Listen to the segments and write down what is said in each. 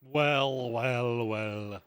Well, well, well.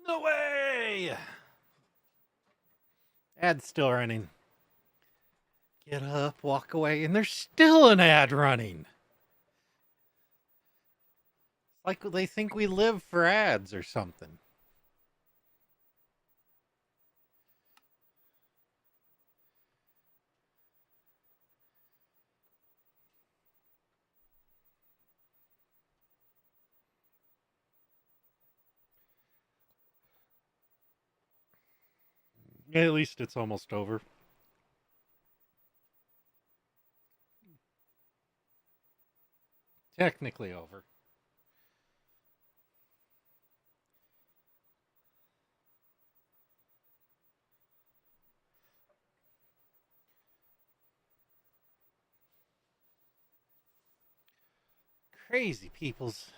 No way! Ad's still running. Get up, walk away, and there's still an ad running. Like they think we live for ads or something. At least it's almost over. Technically over. Crazy peoples.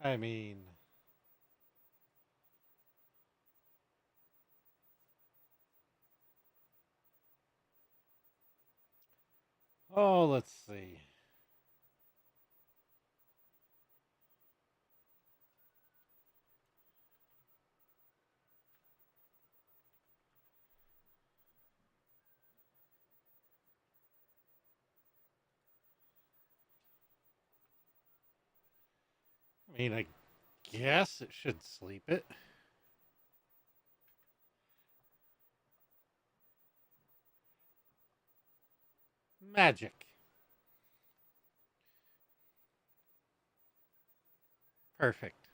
I mean, oh, let's see. I mean, I guess it should sleep it. Magic. Perfect.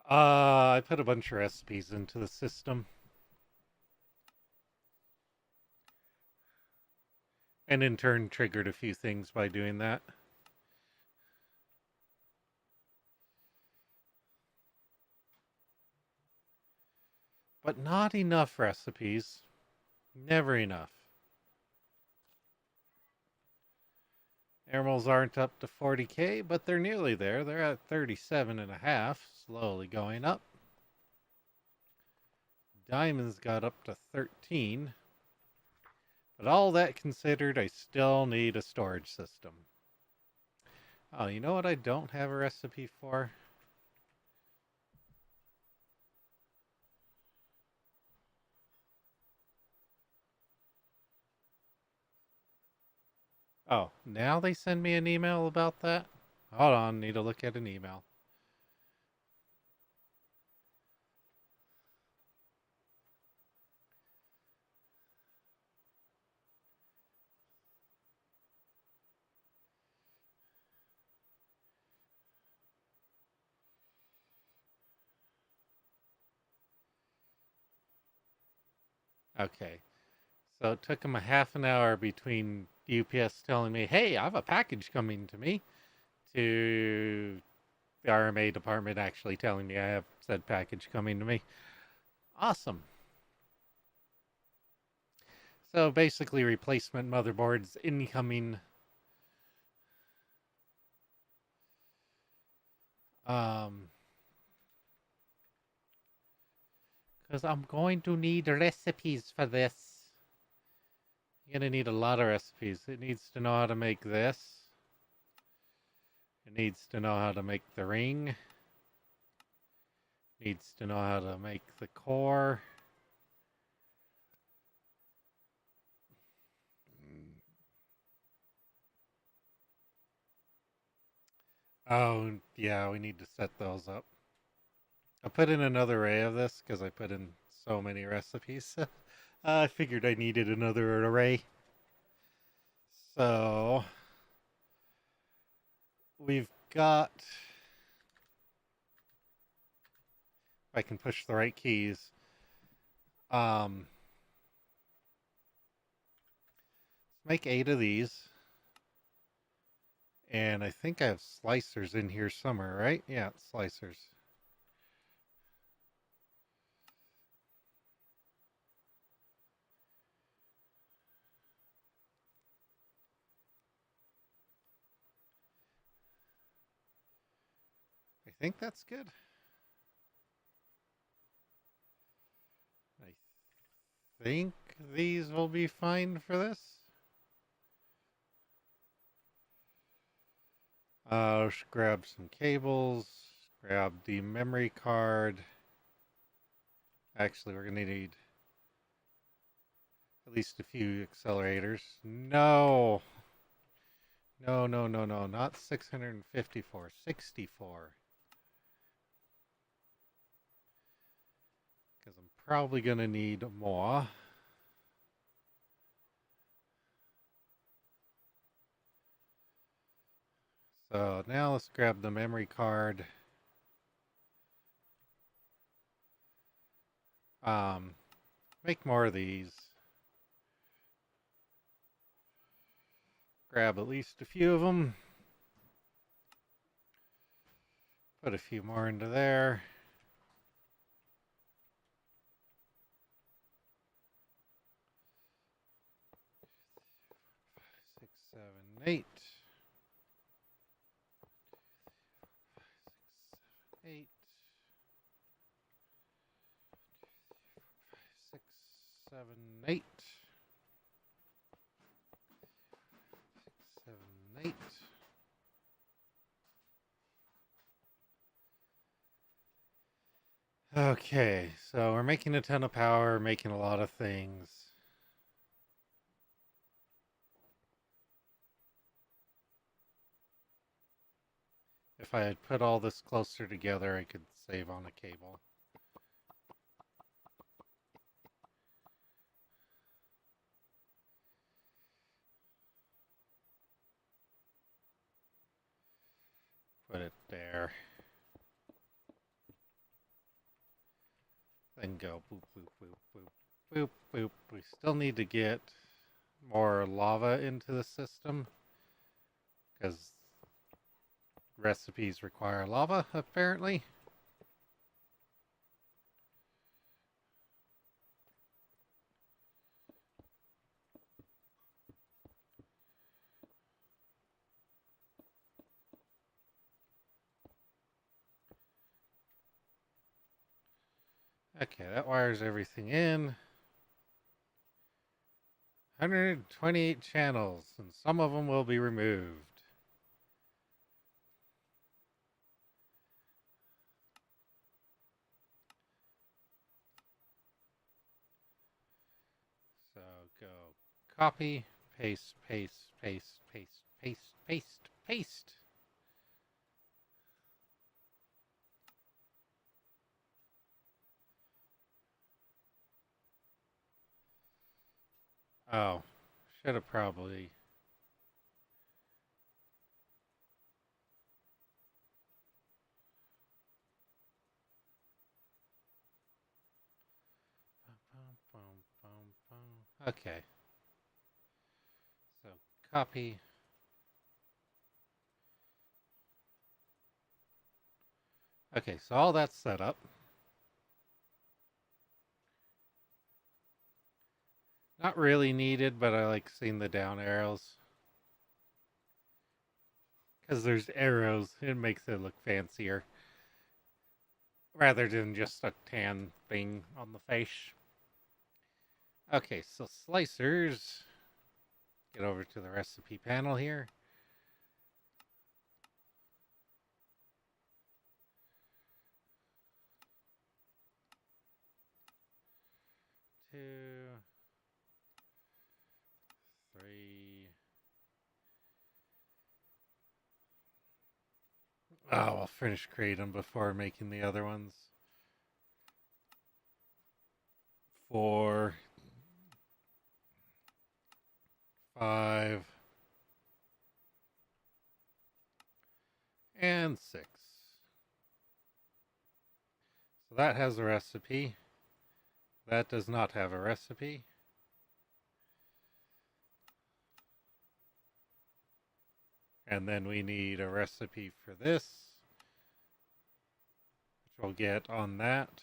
I put a bunch of recipes into the system. And in turn triggered a few things by doing that. But not enough recipes. Never enough. Emeralds aren't up to 40k, but they're nearly there. They're at 37.5, slowly going up. Diamonds got up to 13. But all that considered, I still need a storage system. Oh, you know what I don't have a recipe for? Oh, now they send me an email about that? Hold on, need to look at an email. Okay. So it took them a half an hour between UPS telling me, hey, I have a package coming to me, to the RMA department actually telling me I have said package coming to me. Awesome. So basically, replacement motherboards incoming. Because I'm going to need recipes for this. You're going to need a lot of recipes. It needs to know how to make this. It needs to know how to make the ring. It needs to know how to make the core. Oh, yeah, we need to set those up. I put in another array of this because I put in so many recipes. I figured I needed another array. So we've got, if I can push the right keys, let's make 8 of these. And I think I have slicers in here somewhere, right? Yeah, slicers. I think that's good. I think these will be fine for this. Grab some cables, grab the memory card. Actually, we're going to need at least a few accelerators. No! No, no, no, no, not 654, 64. Because I'm probably going to need more. So now let's grab the memory card. Make more of these. Grab at least a few of them. Put a few more into there. Six, seven, eight. 8. 6, 7, 8. 6, 7, 8. Okay, so we're making a ton of power, making a lot of things. If I had put all this closer together, I could save on a cable. Put it there. Then go boop, boop, boop, boop, boop, boop. We still need to get more lava into the system because recipes require lava, apparently. Okay, that wires everything in. 128 channels, and some of them will be removed. So go copy, paste, paste, paste, paste, paste, paste, paste. Oh, should have probably. Okay. So copy. Okay, so all that's set up. Not really needed, but I like seeing the down arrows. Because there's arrows, it makes it look fancier. Rather than just a tan thing on the face. Okay, so slicers. Get over to the recipe panel here. Two, three. Oh, I'll finish creating them before making the other ones. 4, 5, and 6. So that has a recipe. That does not have a recipe. And then we need a recipe for this, which we'll get on that.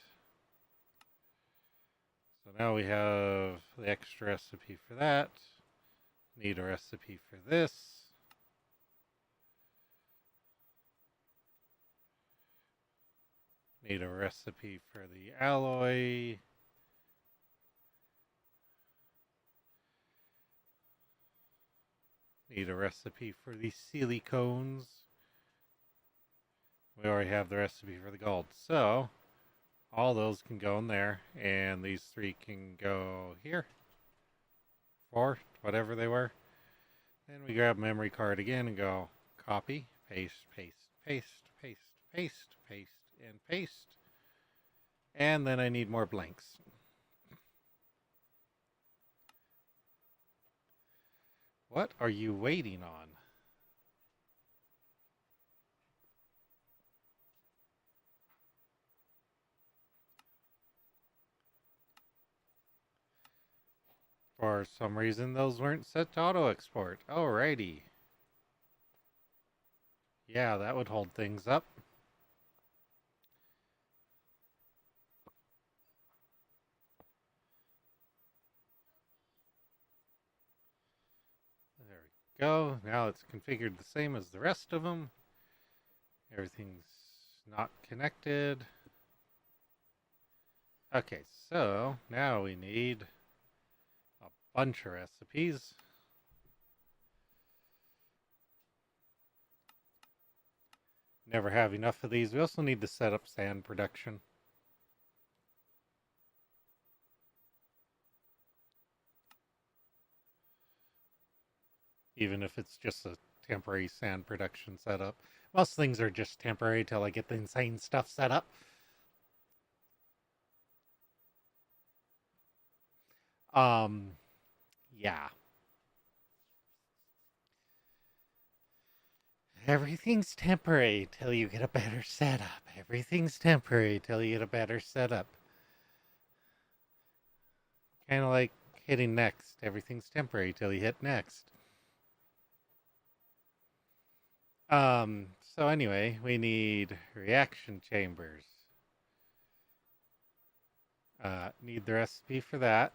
So now we have the extra recipe for that. Need a recipe for this. Need a recipe for the alloy. Need a recipe for the silicones. We already have the recipe for the gold. So all those can go in there, and these 3 can go here. 4, whatever they were. Then we grab memory card again and go copy, paste, paste, paste, paste, paste, paste, and paste. And then I need more blanks. What are you waiting on? For some reason, those weren't set to auto export. Alrighty. Yeah, that would hold things up. There we go. Now it's configured the same as the rest of them. Everything's not connected. Okay, so now we need a bunch of recipes. Never have enough of these. We also need to set up sand production. Even if it's just a temporary sand production setup. Most things are just temporary till I get the insane stuff set up. Yeah. Everything's temporary till you get a better setup. Everything's temporary till you get a better setup. Kind of like hitting next. Everything's temporary till you hit next. So anyway, we need reaction chambers. Need the recipe for that.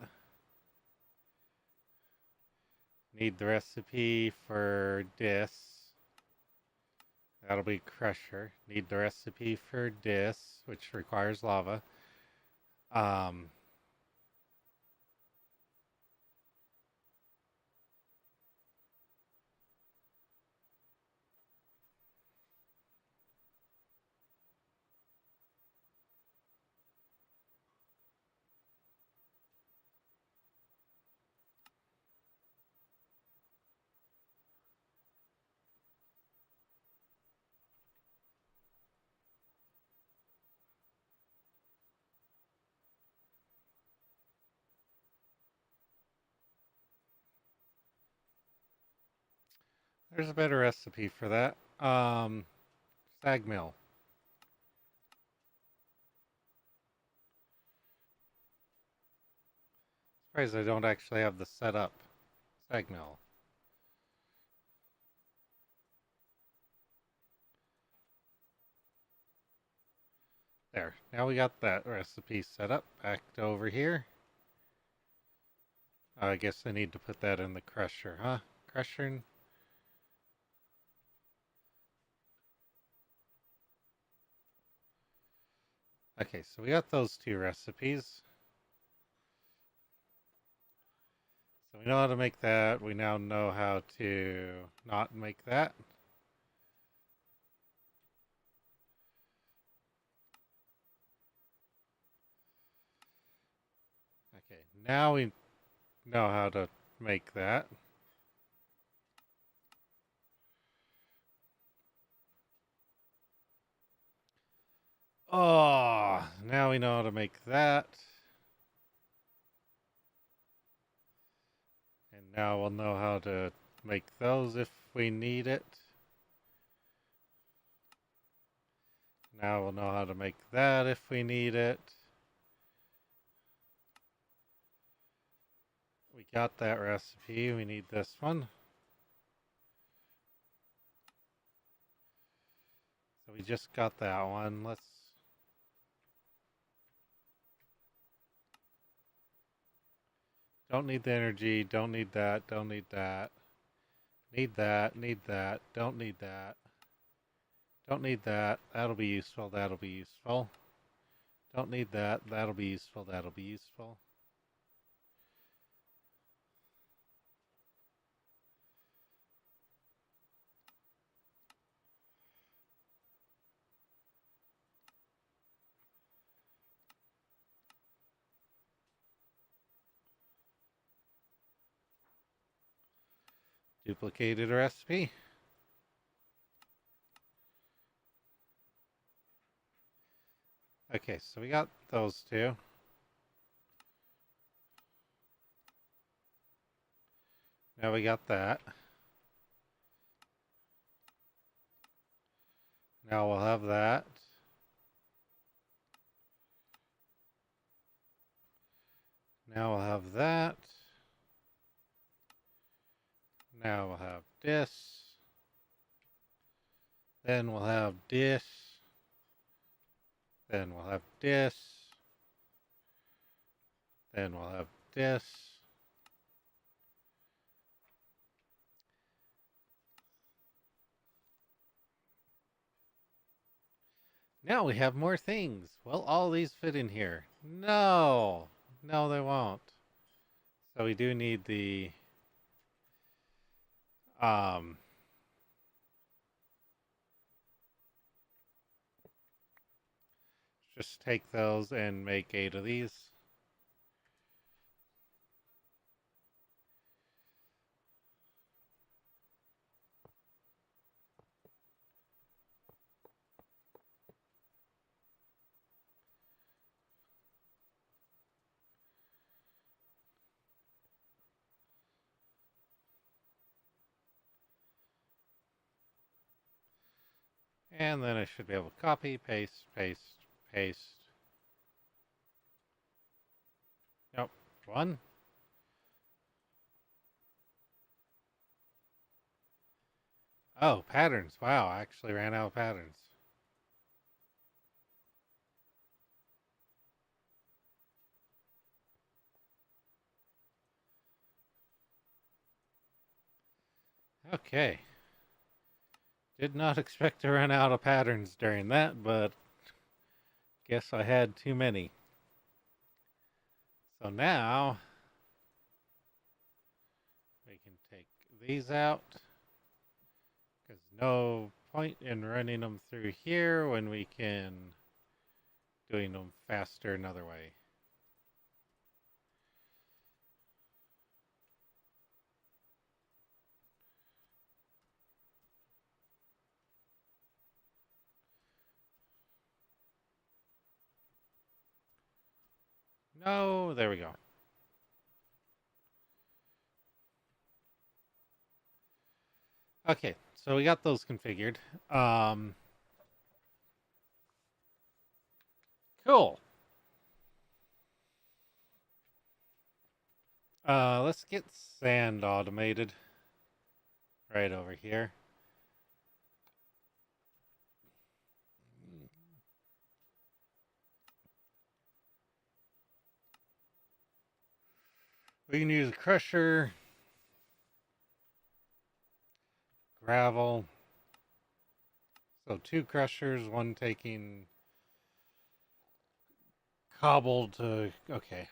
Need the recipe for this. That'll be crusher. Need the recipe for this, which requires lava. Um, there's a better recipe for that. Sag mill. Surprised I don't actually have the setup. Sag mill. There. Now we got that recipe set up. Back to over here. I guess I need to put that in the crusher, huh? Crusher. Okay, so we got those two recipes. So we know how to make that. We now know how to not make that. Okay, now we know how to make that. Oh, now we know how to make that. And now we'll know how to make those if we need it. Now we'll know how to make that if we need it. We got that recipe. We need this one. So we just got that one. Let's... Don't need the energy. Don't need that. Don't need that. Need that. Need that. Don't need that. Don't need that. That'll be useful. That'll be useful. Don't need that. That'll be useful. That'll be useful. Duplicated recipe. Okay, so we got those two. Now we got that. Now we'll have that. Now we'll have that. Now we'll have this. Then we'll have this. Then we'll have this. Then we'll have this. Now we have more things. Will all these fit in here? No. No, they won't. So we do need the just take those and make 8 of these. And then I should be able to copy, paste, paste, paste. Nope. 1, Oh, patterns. Wow, I actually ran out of patterns. Okay. Did not expect to run out of patterns during that, but guess I had too many. So now we can take these out because no point in running them through here when we can doing them faster another way. No, there we go. Okay, so we got those configured. Cool. Let's get sand automated right over here. We can use a crusher, gravel. So two crushers, one taking cobble to, okay.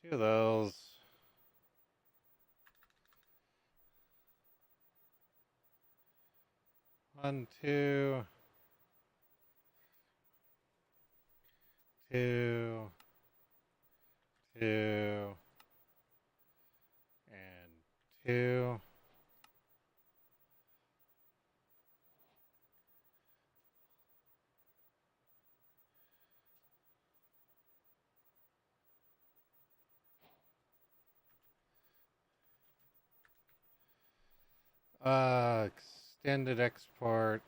Two of those. One, two, two, two, and two. Extended export.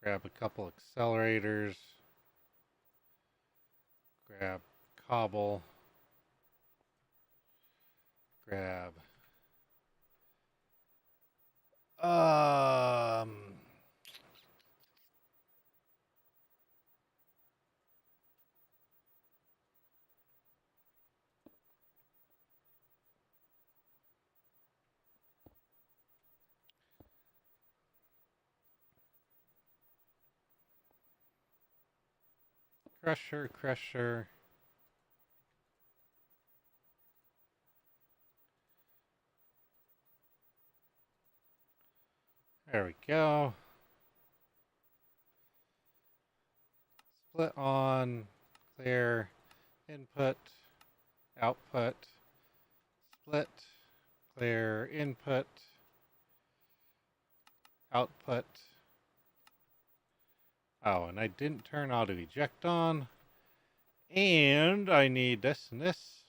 Grab a couple accelerators. Grab cobble. Grab. Um. Crusher, crusher. There we go. Split on, clear, input, output, split, clear, input, output. Oh, and I didn't turn auto eject on. And I need this and this,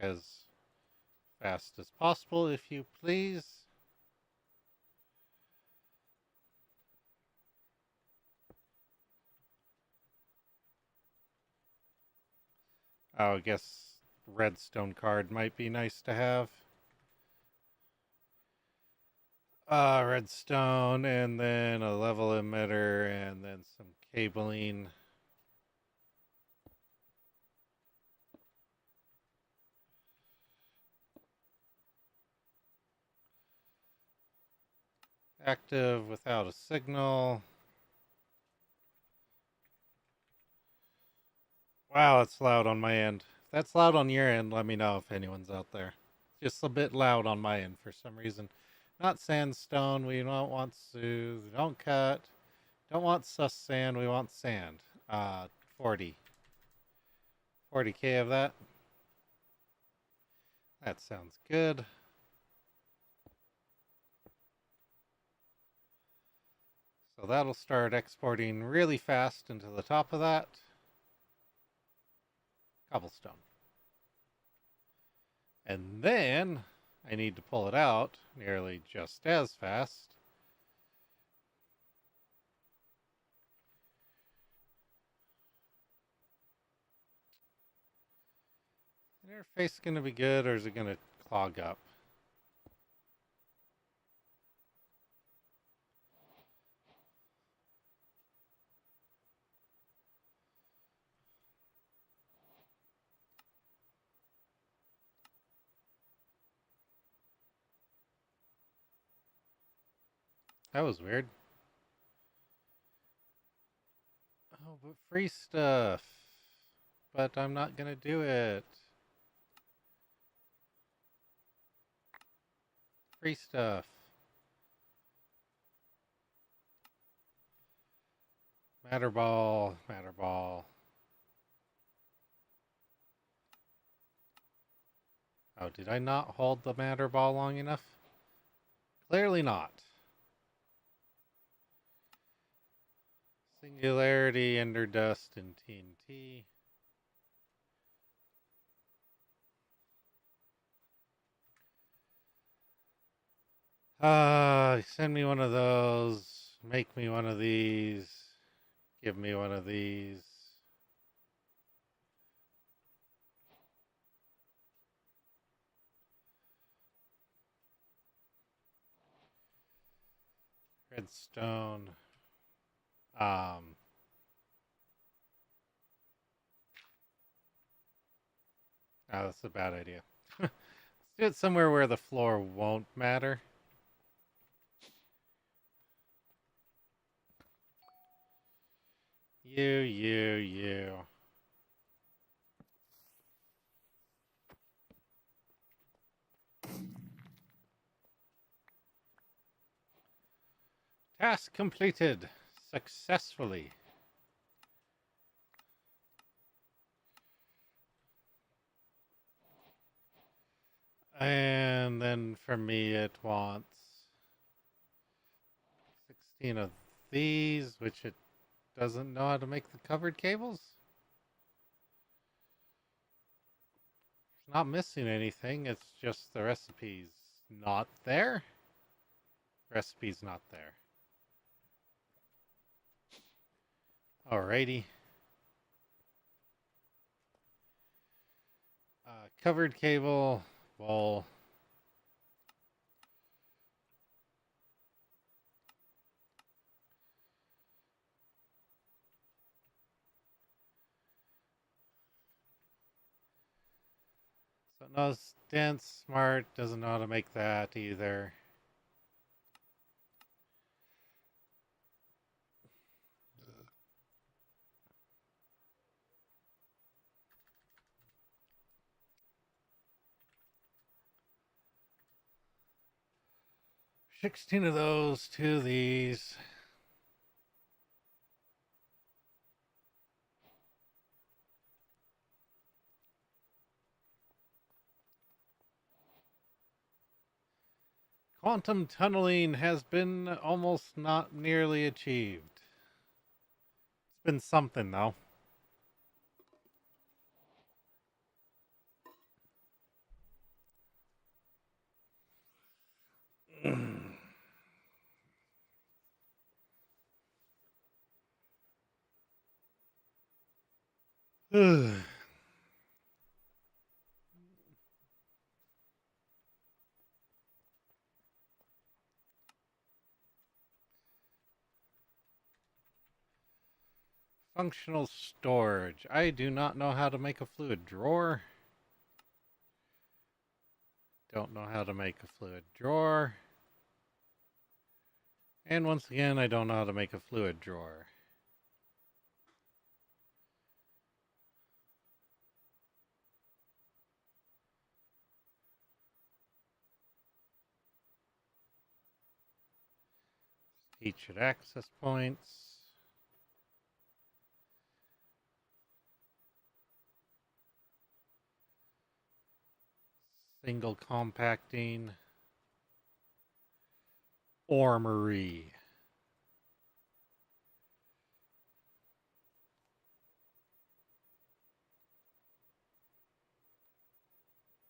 as fast as possible, if you please. Oh, I guess redstone card might be nice to have. Redstone, and then a level emitter, and then some cabling. Active without a signal. Wow, it's loud on my end. If that's loud on your end, let me know if anyone's out there. Just a bit loud on my end for some reason. Not sandstone. We don't want to. Don't cut. Don't want sus sand. We want sand. 40. 40K of that. That sounds good. So that'll start exporting really fast into the top of that. Cobblestone. And then I need to pull it out nearly just as fast. Interface going to be good, or is it going to clog up? That was weird. Oh, but free stuff. But I'm not going to do it. Free stuff. Matter ball, matter ball. Oh, did I not hold the matter ball long enough? Clearly not. Singularity, Ender Dust, and TNT. Send me one of those. Make me one of these. Give me one of these. Redstone. Oh, that's a bad idea. Let's do it somewhere where the floor won't matter. You. Task completed successfully. And then for me, it wants 16 of these, which it doesn't know how to make the covered cables. It's not missing anything. It's just the recipe's not there. Recipe's not there. Alrighty. Covered cable, wall. So no, dense, smart, doesn't know how to make that either. Sixteen of those, two of these. Quantum tunneling has been almost not nearly achieved. It's been something, though. Functional storage. I do not know how to make a fluid drawer. Don't know how to make a fluid drawer. And once again, I don't know how to make a fluid drawer. Each at access points. Single compacting. Ormery.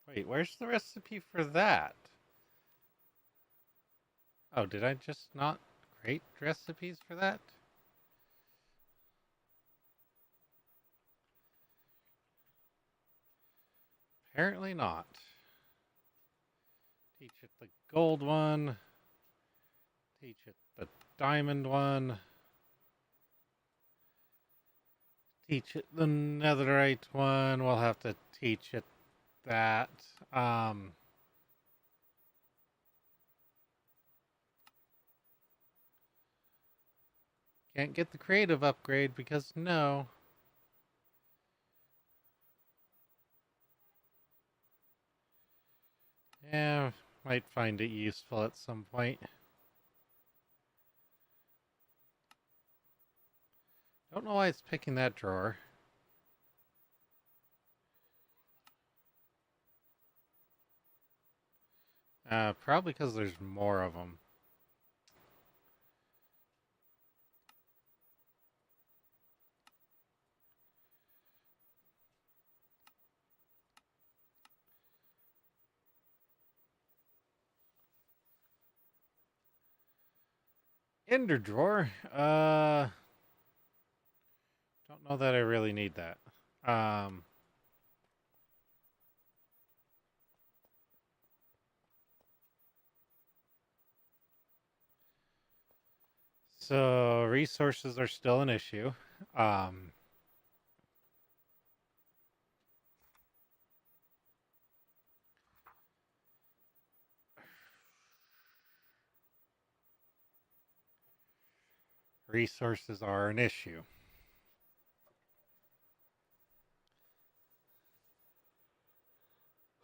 Wait, where's the recipe for that? Oh, did I just not create recipes for that? Apparently not. Teach it the gold one. Teach it the diamond one. Teach it the netherite one. We'll have to teach it that. Can't get the creative upgrade because no. Yeah, might find it useful at some point. Don't know why it's picking that drawer. Probably because there's more of them. Ender drawer. Don't know that I really need that. So resources are still an issue. Um, Resources are an issue.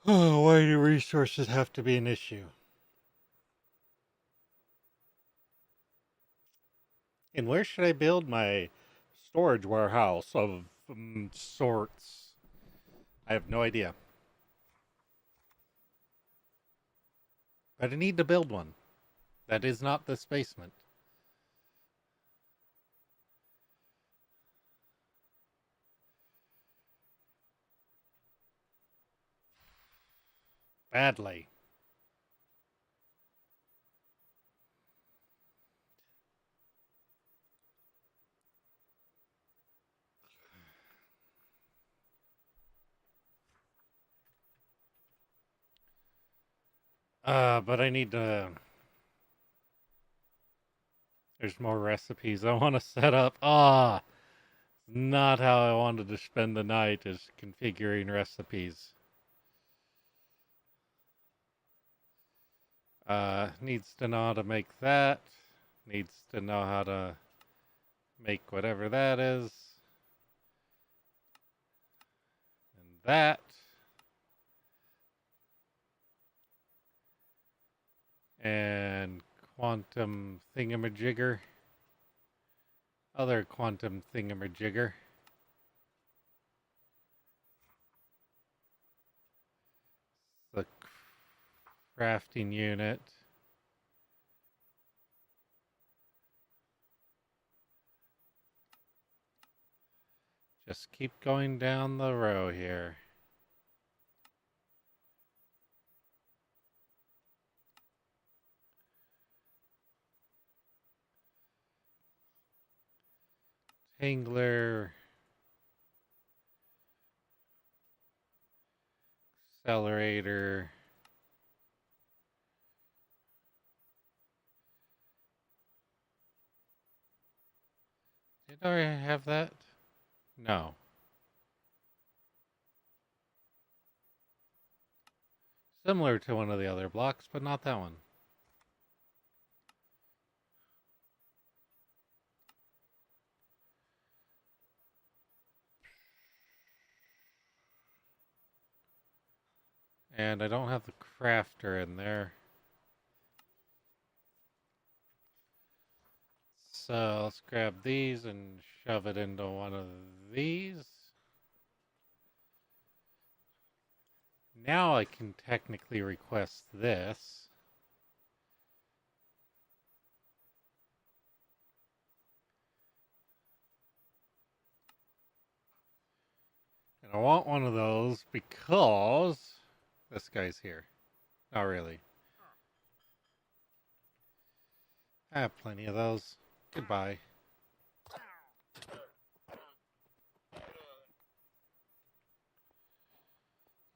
Oh, why do resources have to be an issue? And where should I build my storage warehouse of sorts? I have no idea. But I need to build one. That is not this basement. Badly. But I need to. There's more recipes I want to set up. Not how I wanted to spend the night is configuring recipes. Needs to know how to make that. Needs to know how to make whatever that is. And that. And quantum thingamajigger. Other quantum thingamajigger. The crafting unit. Just keep going down the row here. Tangler. Accelerator. Did I have that? No. Similar to one of the other blocks, but not that one. And I don't have the crafter in there. So let's grab these and shove it into one of these. Now I can technically request this. And I want one of those because this guy's here. Not really. I have plenty of those. Goodbye.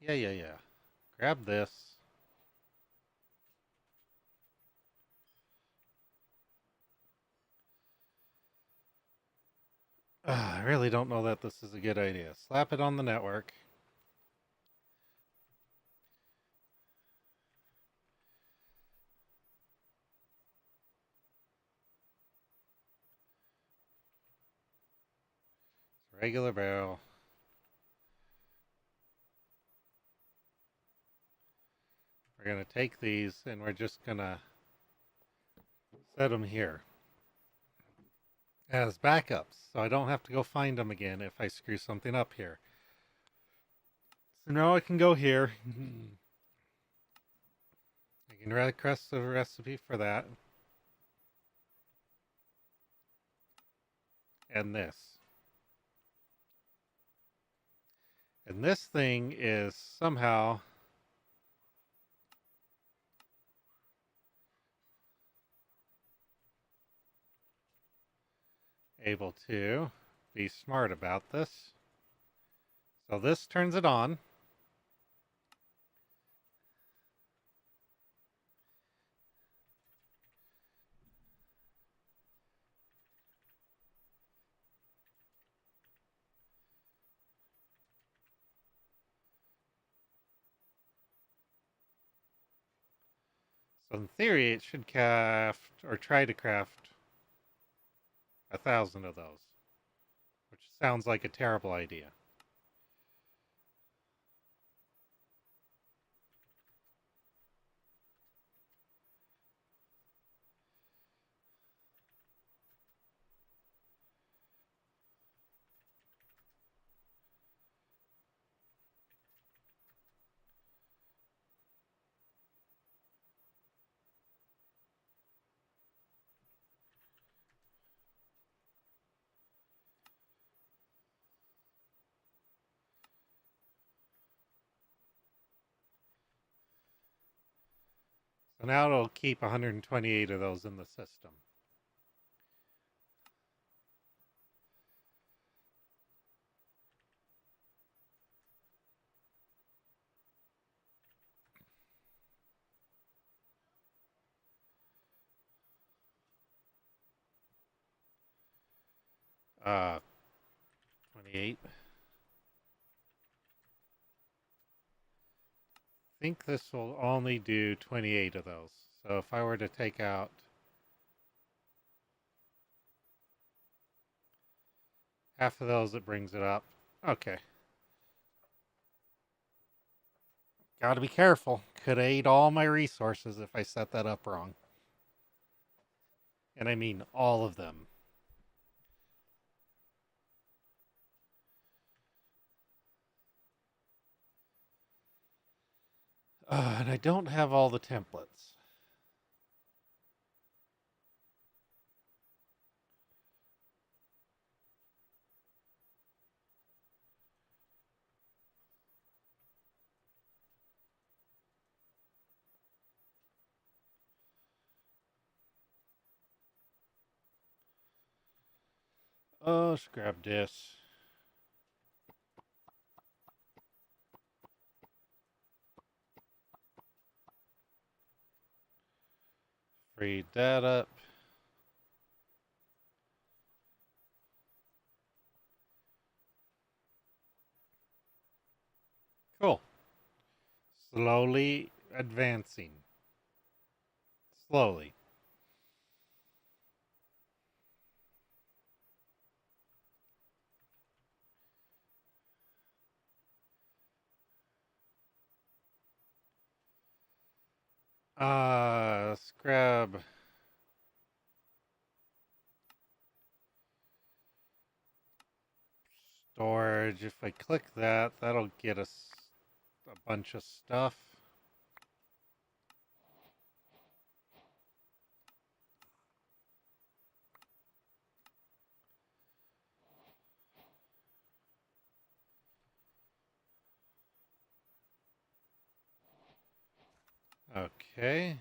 Yeah. Grab this. I really don't know that this is a good idea. Slap it on the network. Regular barrel. We're going to take these and we're just going to set them here as backups so I don't have to go find them again if I screw something up here. So now I can go here. I can request a recipe for that. And this. And this thing is somehow able to be smart about this. So this turns it on. So in theory, it should craft or try to craft 1,000 of those, which sounds like a terrible idea. So now it'll keep 128 of those in the system. Uh, 28. I think this will only do 28 of those. So if I were to take out half of those, it brings it up. Okay. Gotta be careful. Could ate all my resources if I set that up wrong. And I mean all of them. And I don't have all the templates. Oh, let's grab this. Read that up. Cool. Slowly advancing. Slowly. Let's grab storage. If I click that, that'll get us a bunch of stuff. Okay.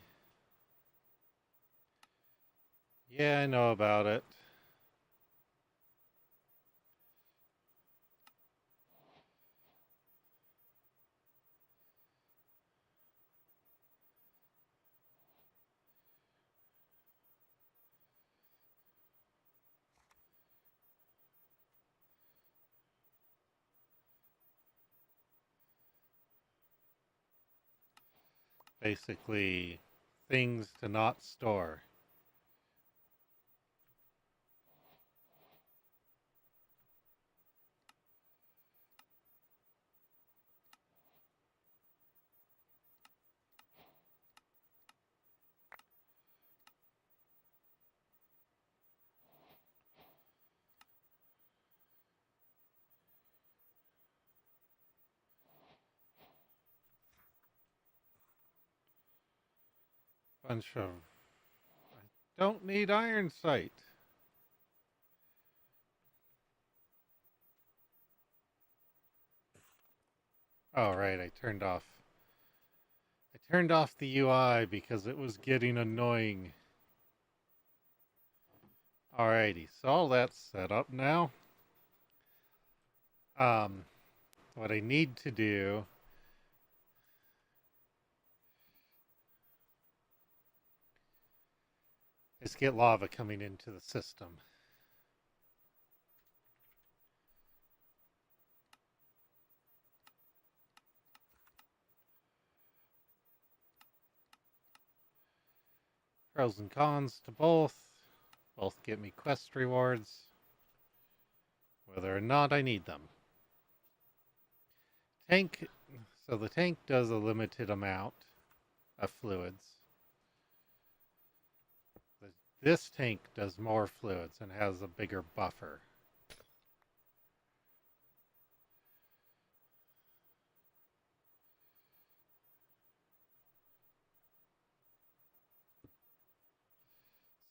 Yeah, I know about it. Basically, things to not store. Bunch of. I don't need iron sight. Oh, right, I turned off. I turned off the UI because it was getting annoying. Alrighty, so all that's set up now. Um, what I need to do is get lava coming into the system. Pros and cons to both. Both get me quest rewards, whether or not I need them. Tank. So the tank does a limited amount of fluids. This tank does more fluids and has a bigger buffer.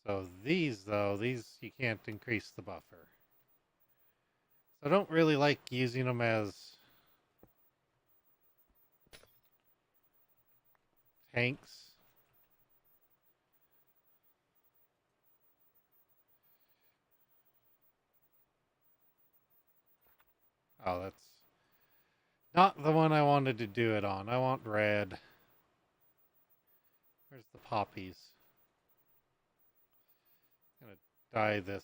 So these, though, these you can't increase the buffer. So I don't really like using them as tanks. Oh, that's not the one I wanted to do it on. I want red. Where's the poppies? I'm gonna dye this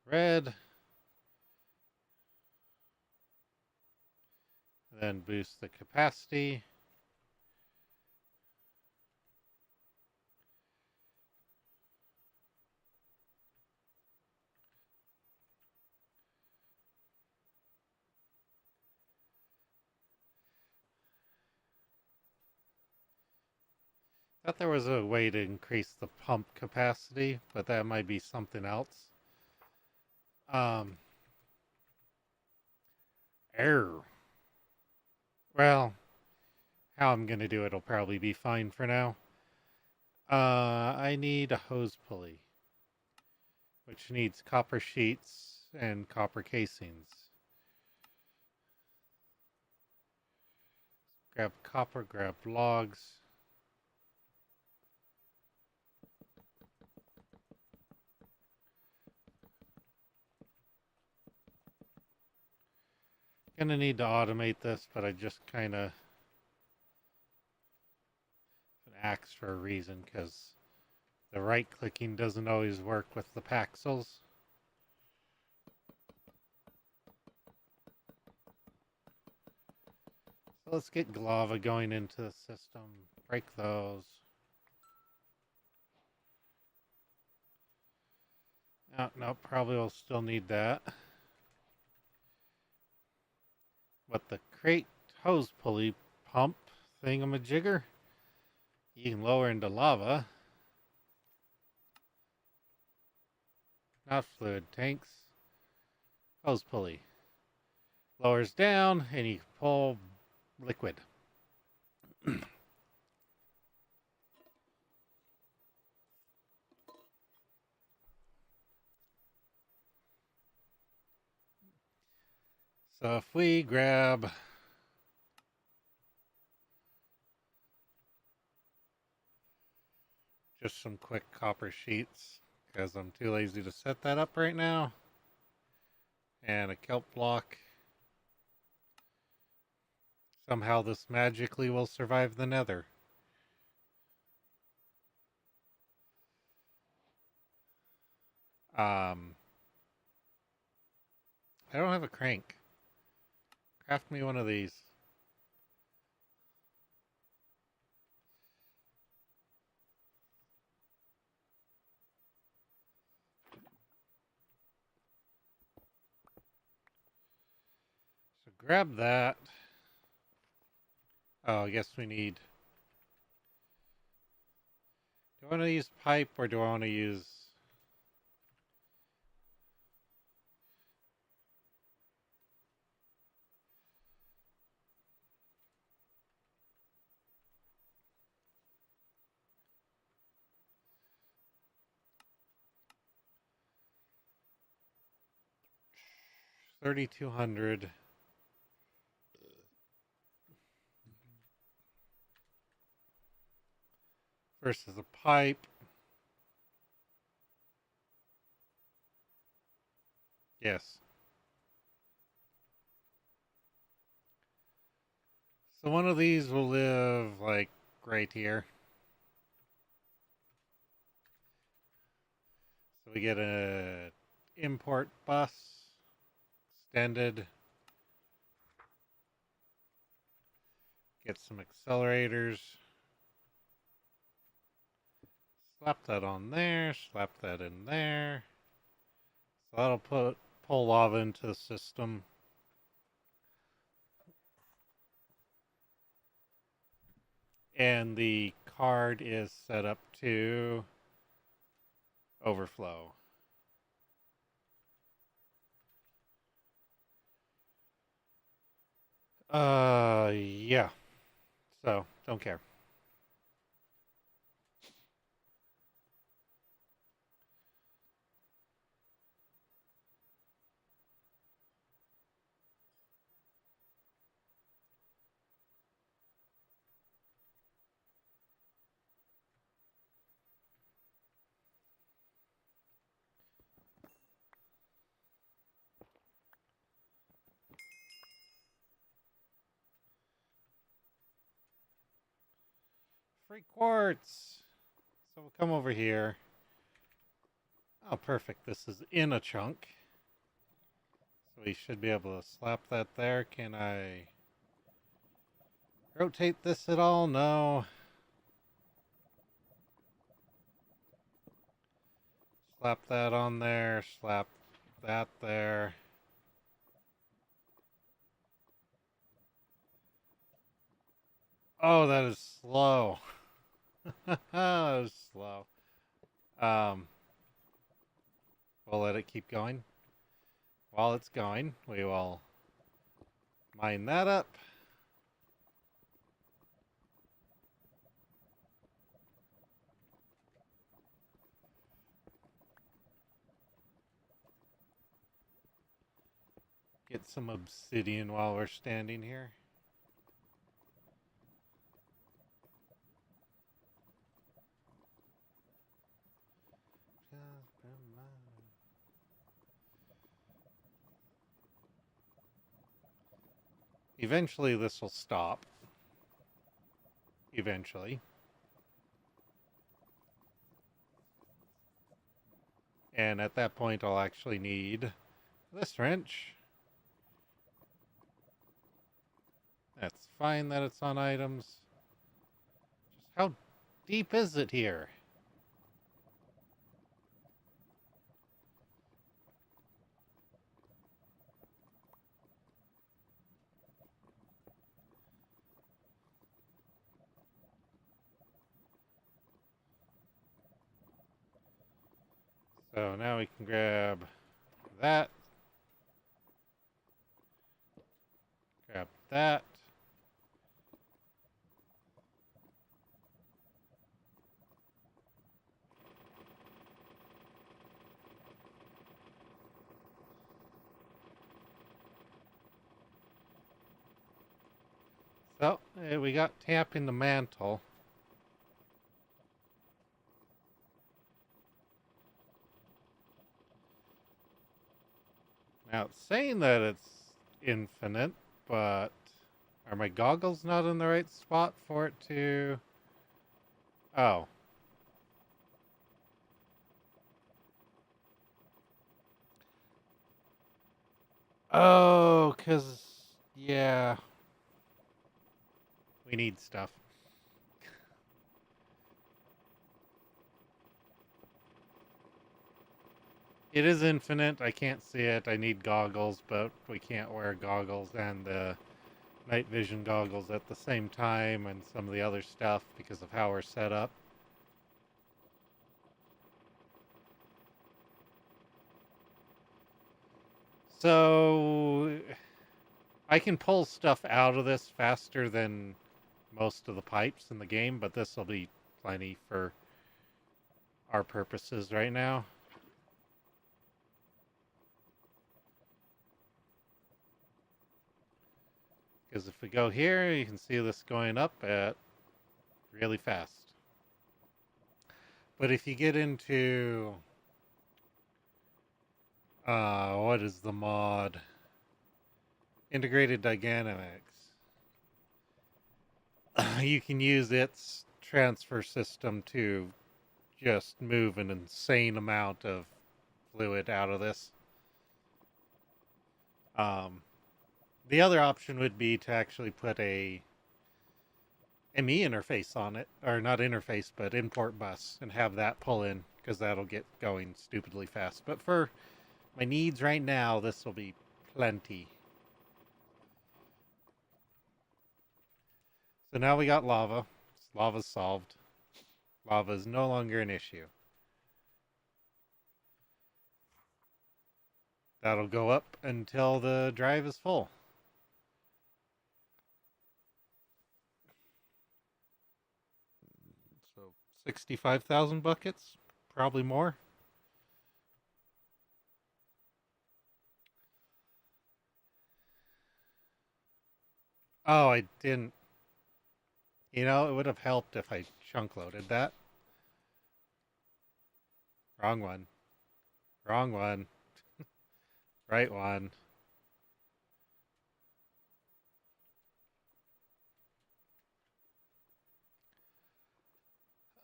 red. Then boost the capacity. Thought there was a way to increase the pump capacity, but that might be something else. Error. Well, how I'm gonna do it'll probably be fine for now. I need a hose pulley, which needs copper sheets and copper casings. Grab copper, grab logs. Gonna need to automate this, but I just kind of an axe for a reason, because the right clicking doesn't always work with the pixels. So let's get lava going into the system. Break those. Oh, no, probably will still need that. But the crate hose pulley pump thingamajigger, you can lower into lava. Not fluid tanks. Hose pulley. Lowers down and you can pull liquid. So if we grab just some quick copper sheets, because I'm too lazy to set that up right now, and a kelp block, somehow this magically will survive the nether. I don't have a crank. Craft me one of these. So grab that. Oh, I guess we need... Do I want to use pipe or do I want to use... $3,200 versus a pipe. Yes. So one of these will live like right here. So we get a import bus extended. Get some accelerators. Slap that on there. Slap that in there. So that'll pull lava into the system. And the card is set up to overflow. Yeah. So, don't care. Free quartz. So we'll come over here. Oh, perfect. This is in a chunk. So we should be able to slap that there. Can I rotate this at all? No. Slap that on there. Slap that there. Oh, that is slow. That is slow. We'll let it keep going. While it's going, we will mine that up. Get some obsidian while we're standing here. Eventually this will stop. Eventually. And at that point I'll actually need this wrench. That's fine that it's on items. Just how deep is it here? So now we can grab that. Grab that. So we got tapping the mantle. Now it's saying that it's infinite, but are my goggles not in the right spot for it to... Oh. Oh, because... Yeah, we need stuff. It is infinite. I can't see it. I need goggles, but we can't wear goggles and the night vision goggles at the same time and some of the other stuff because of how we're set up. So I can pull stuff out of this faster than most of the pipes in the game, but this will be plenty for our purposes right now. Because if we go here, you can see this going up at really fast. But if you get into what is the mod? Integrated dynamics. You can use its transfer system to just move an insane amount of fluid out of this. The other option would be to actually put a ME interface on it, or not interface, but import bus, and have that pull in, because that'll get going stupidly fast. But for my needs right now, this will be plenty. So now we got lava. Lava's solved. Lava is no longer an issue. That'll go up until the drive is full. So 65,000 buckets, probably more. Oh, I didn't. You know, it would have helped if I chunk loaded that. Wrong one. Wrong one. Right one.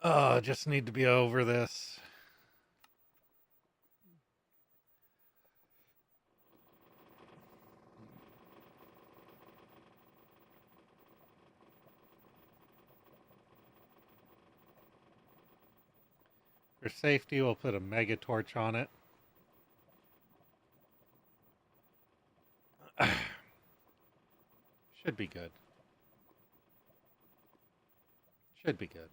Oh, just need to be over this. For safety, we'll put a mega torch on it. Should be good. Should be good.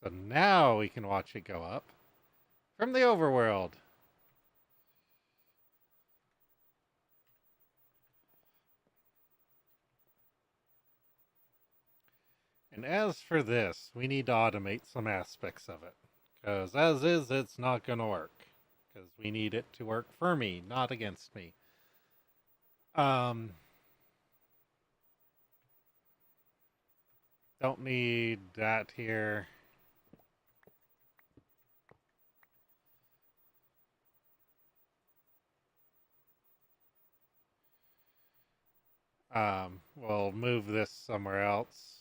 So now we can watch it go up from the overworld. And as for this, we need to automate some aspects of it. Because as is, it's not going to work. Because we need it to work for me, not against me. Don't need that here. We'll move this somewhere else.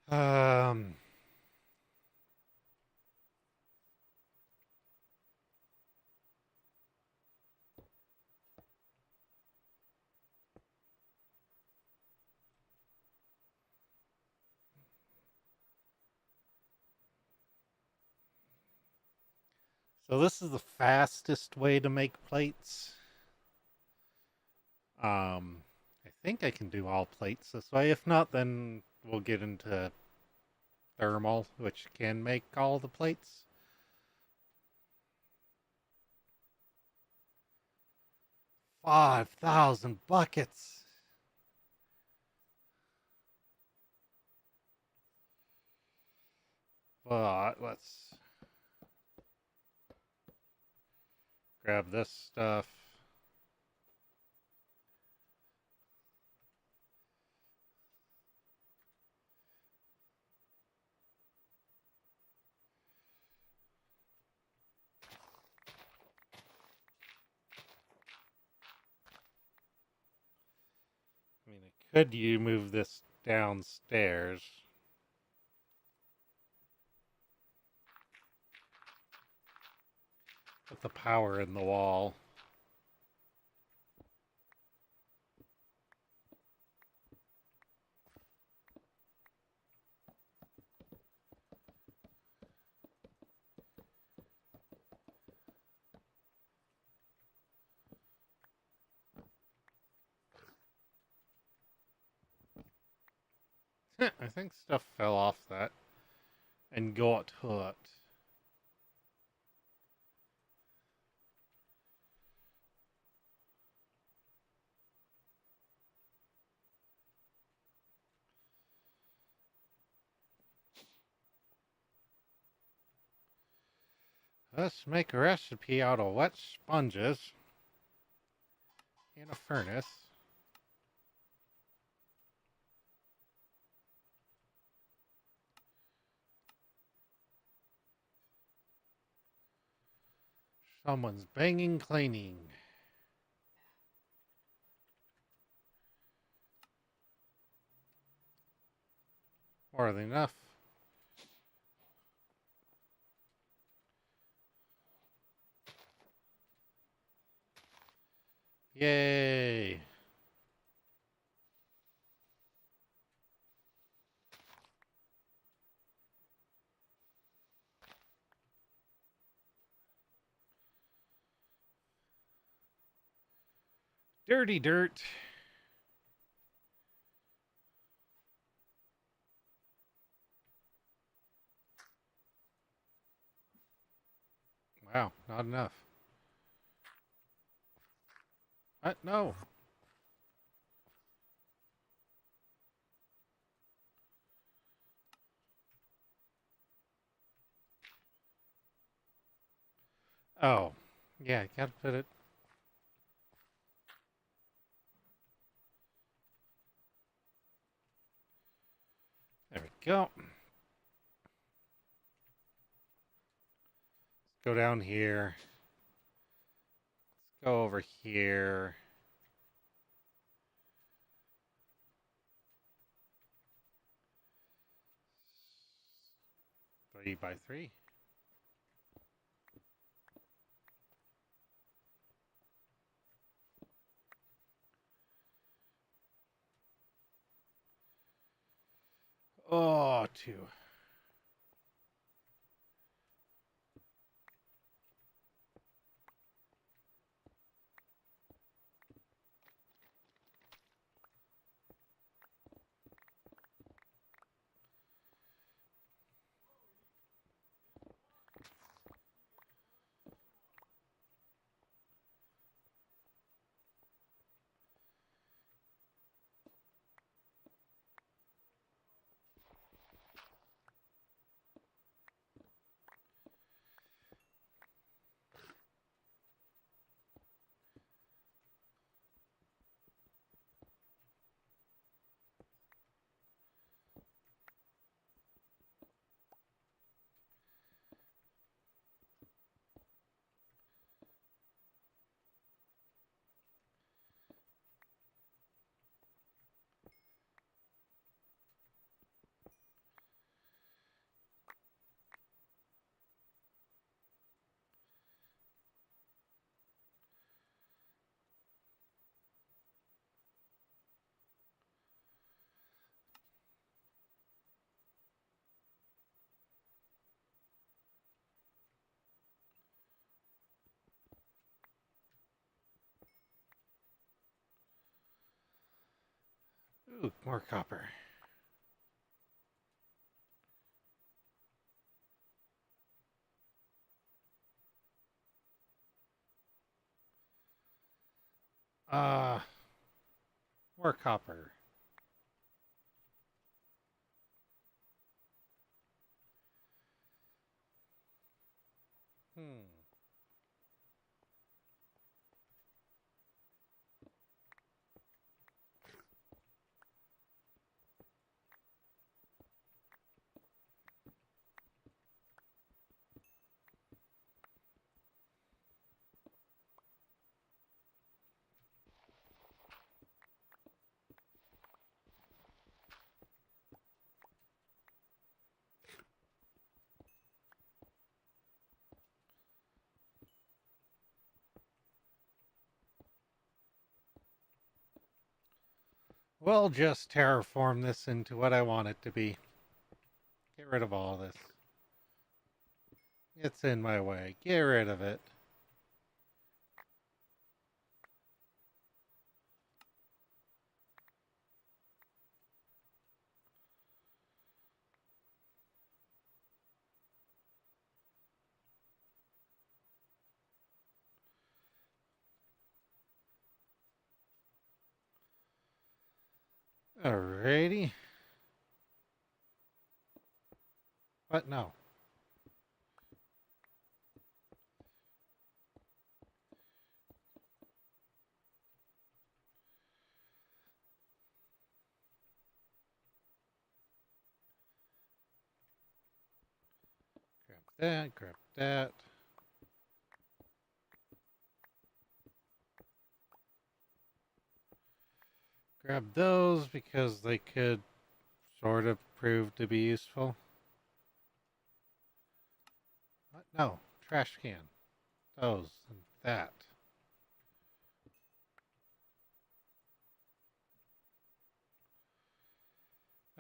Um, so this is the fastest way to make plates. I think I can do all plates this way. If not, then we'll get into thermal, which can make all the plates. $5,000 buckets. But let's grab this stuff. I mean, I Could you move this downstairs? Put the power in the wall. I think stuff fell off that and got hurt. Let's make a recipe out of wet sponges in a furnace. Someone's banging cleaning. More than enough. Yay! Dirty dirt. Wow, not enough. What? No. Oh. Yeah, gotta put it. There we go. Let's go down here. Let's go over here. 3x3. Oh, 2. Ooh, more copper. Uh, more copper. Hmm. We'll just terraform this into what I want it to be. Get rid of all this. It's in my way. Get rid of it. Alrighty. What? No. Grab that, grab that. Grab those because they could sort of prove to be useful. What? No. Trash can. Those and that.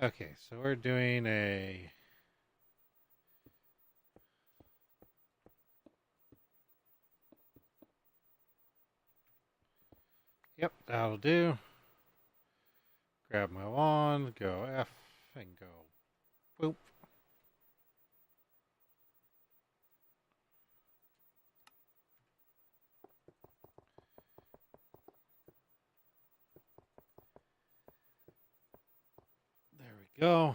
Okay, so we're doing a... Yep, that'll do. Grab my wand, go F, and go boop. There we go.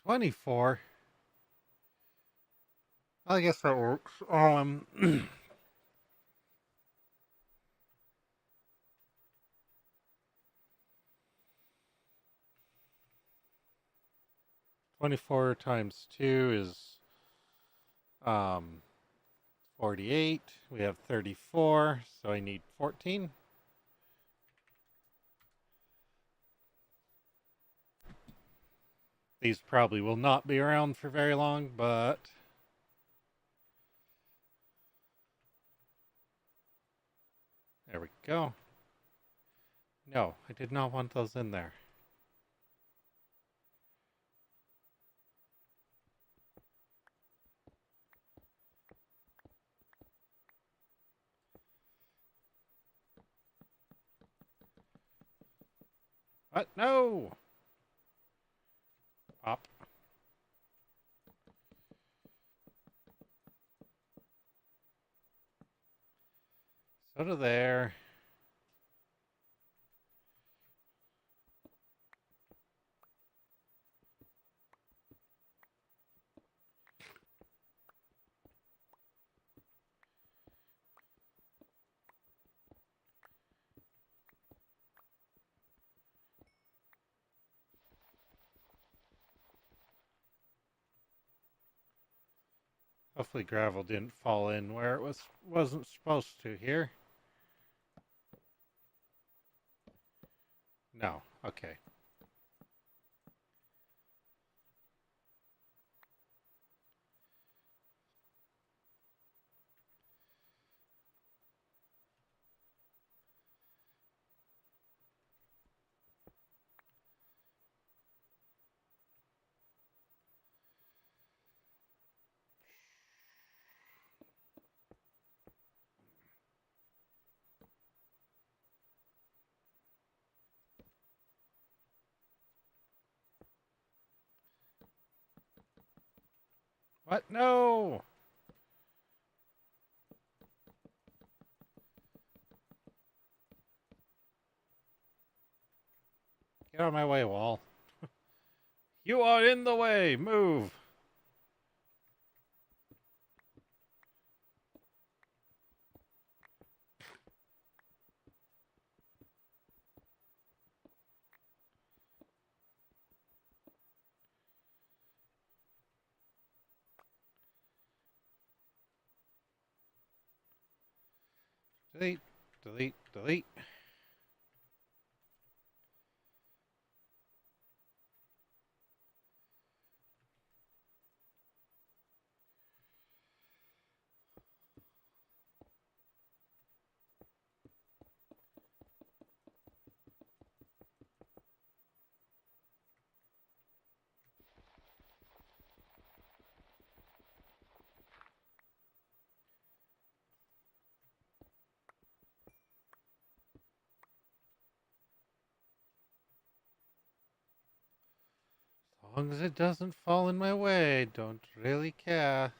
$24. I guess that works. 24 times 2 is 48. We have 34, so I need 14. These probably will not be around for very long, but there we go. No, I did not want those in there. What? No! Pop. So to there. Hopefully gravel didn't fall in where it wasn't supposed to here. No. Okay. What? No! Get out of my way, wall. You are in the way! Move! Delete, delete, delete. As long as it doesn't fall in my way, don't really care.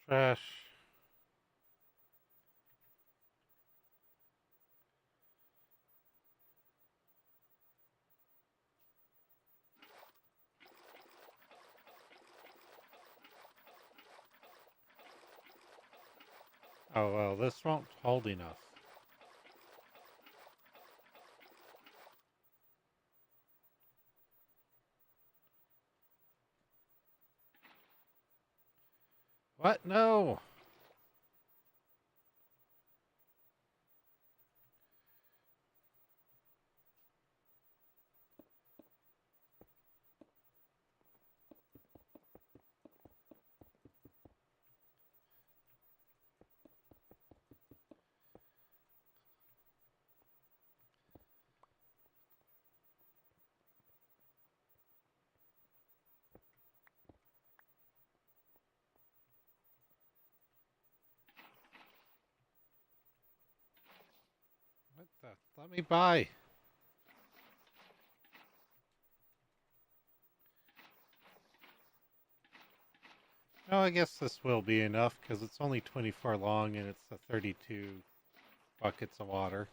Trash. Oh well, this won't hold enough. What? No! What the? Let me buy. No, I guess this will be enough because it's only 24 long and it's the 32 buckets of water.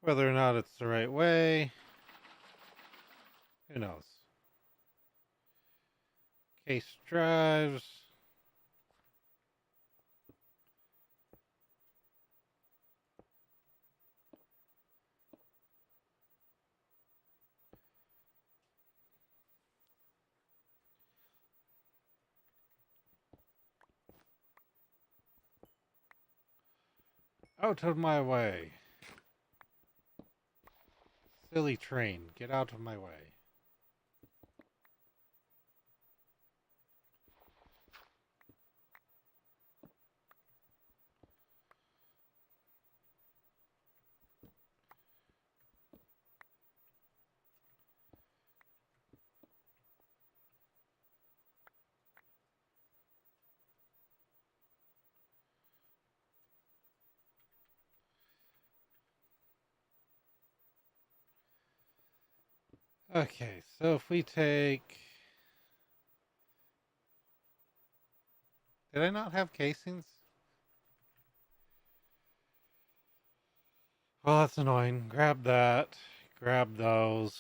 Whether or not it's the right way, who knows? Case drives. Out of my way. Silly train, get out of my way. Okay, so if we take... Did I not have casings? Well, that's annoying. Grab that. Grab those.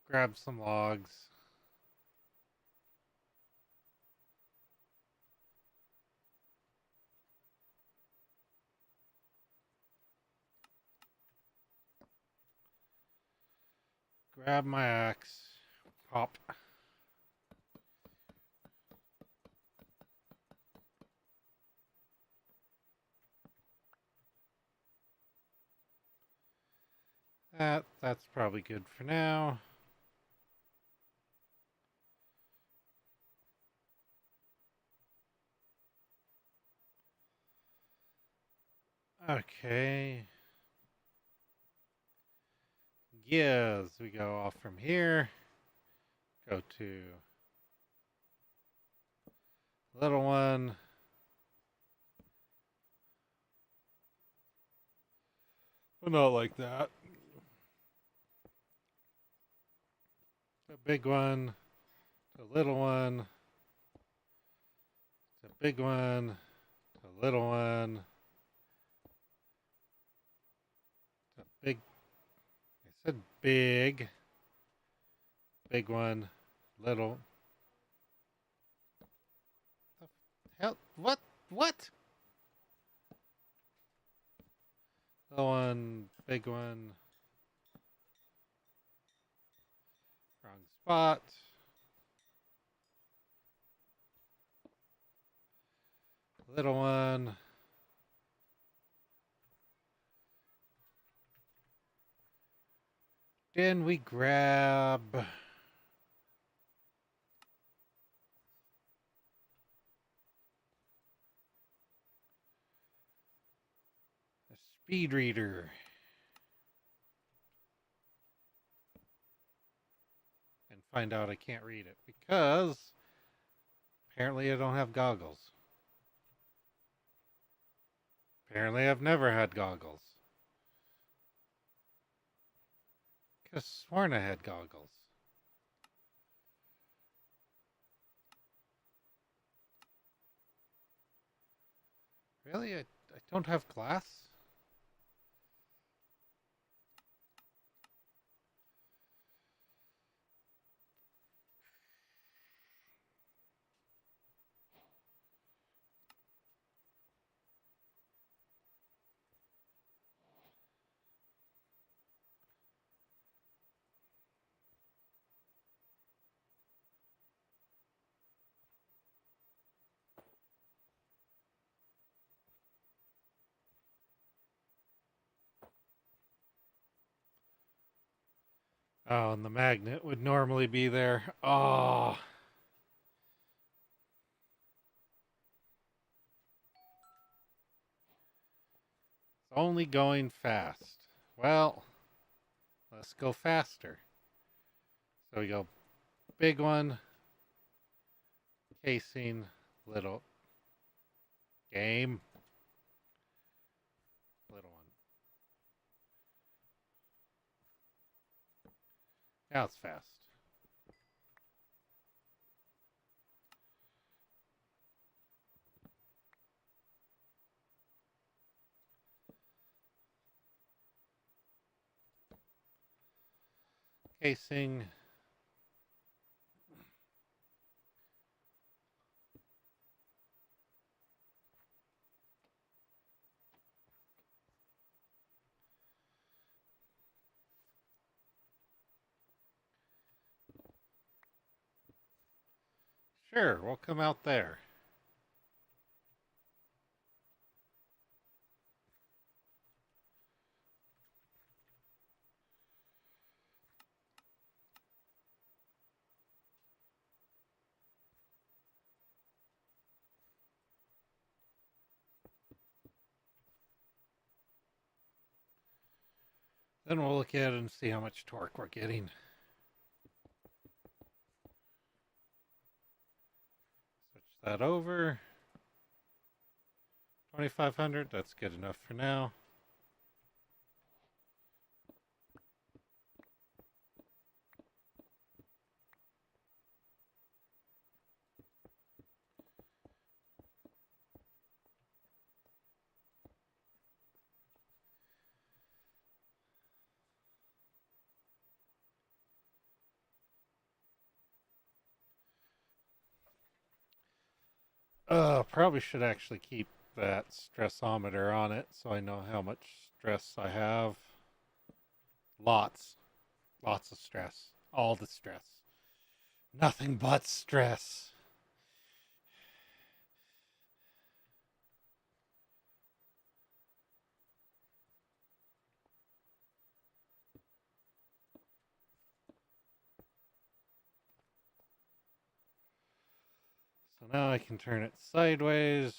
Grab some logs. Grab my axe. Pop. That's probably good for now. Okay. Gears. We go off from here. Go to little one. Well, not like that. a big one, to a little one, to a big one, to a little one, to a big. I said big, big one, little. The hell? What? What? Little one, big one. Wrong spot. Little one. Then we grab a speed reader and find out I can't read it because apparently I don't have goggles. Apparently I've never had goggles. Could have sworn I had goggles. Really? I don't have glass? Oh, and the magnet would normally be there. Oh. It's only going fast. Well, let's go faster. So we go big one, casing, little game, little one. Now it's fast. Casing. Sure, we'll come out there. Then we'll look at it and see how much torque we're getting. Switch that over. 2500, that's good enough for now. Probably should actually keep that stressometer on it so I know how much stress I have. Lots. Lots of stress. All the stress. Nothing but stress. So now I can turn it sideways.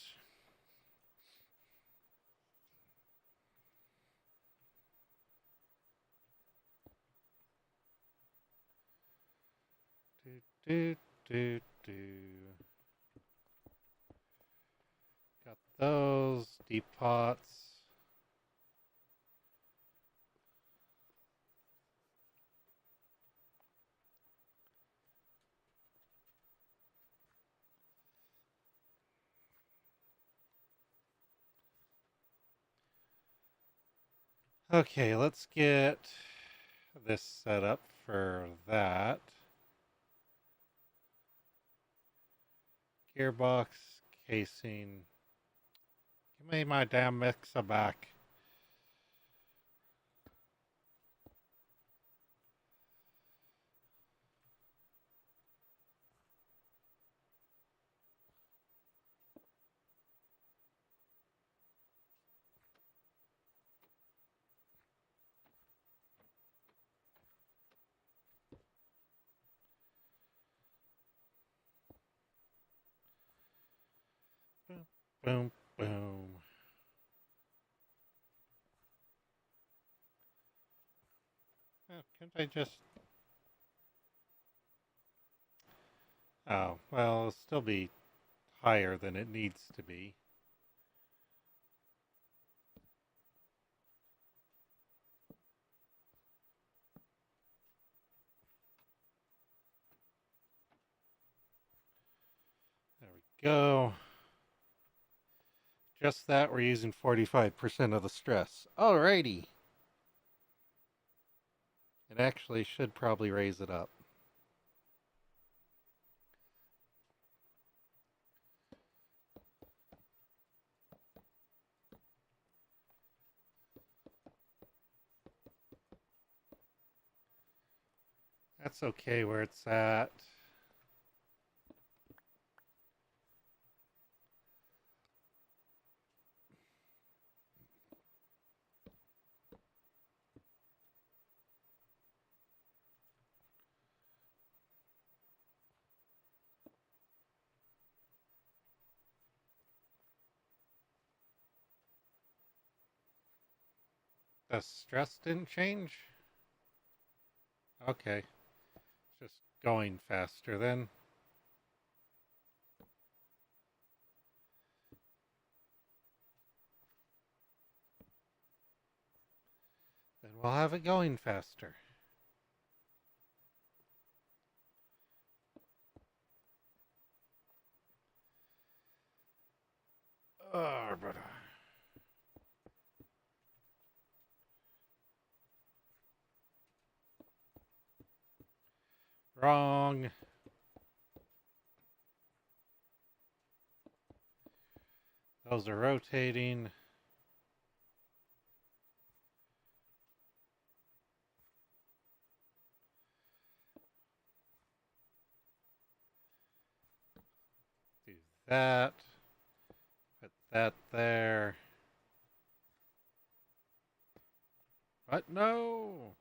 Do, do, do. Got those deep pots. Okay, let's get this set up for that. Gearbox, casing. Give me my damn mixer back. Boom, boom, boom. Oh, can't I just... Oh, well, it'll still be higher than it needs to be. There we go. Just that, we're using 45% of the stress. Alrighty. It actually should probably raise it up. That's okay where it's at. The stress didn't change? Okay. Just going faster then. Then we'll have it going faster. Oh, but wrong. Those are rotating. Do that. Put that there. What? No!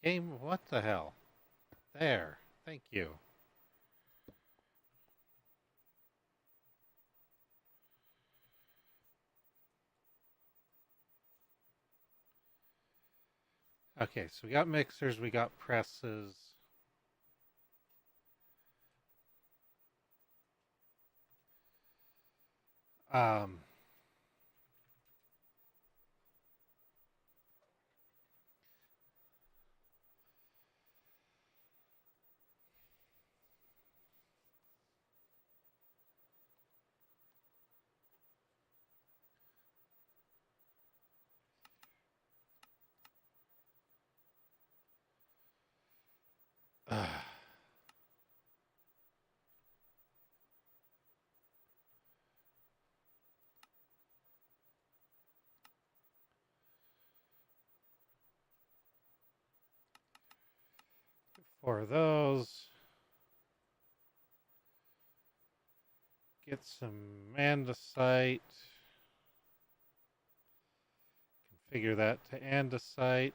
Game, what the hell? There. Thank you. Okay, so we got mixers, we got presses. Um, for those, get some andesite. Configure that to andesite.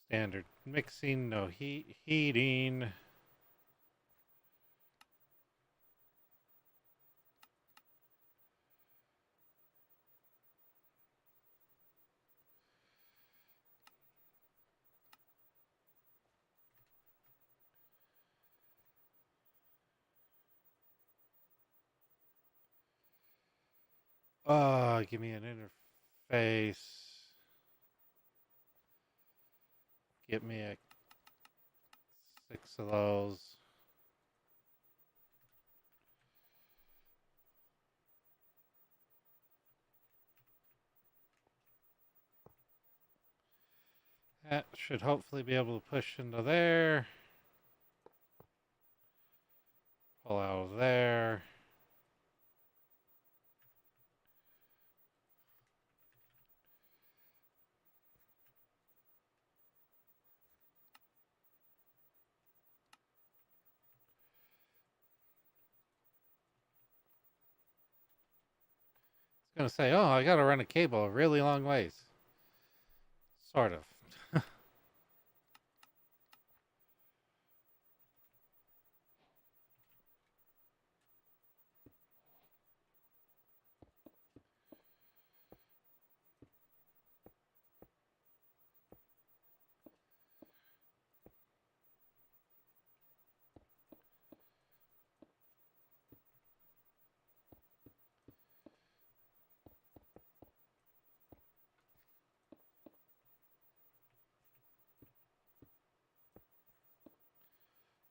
Standard mixing, no heating. Give me an interface. Get me a 6 of those. That should hopefully be able to push into there. Pull out of there. It's going to say, oh, I got to run a cable a really long ways. Sort of.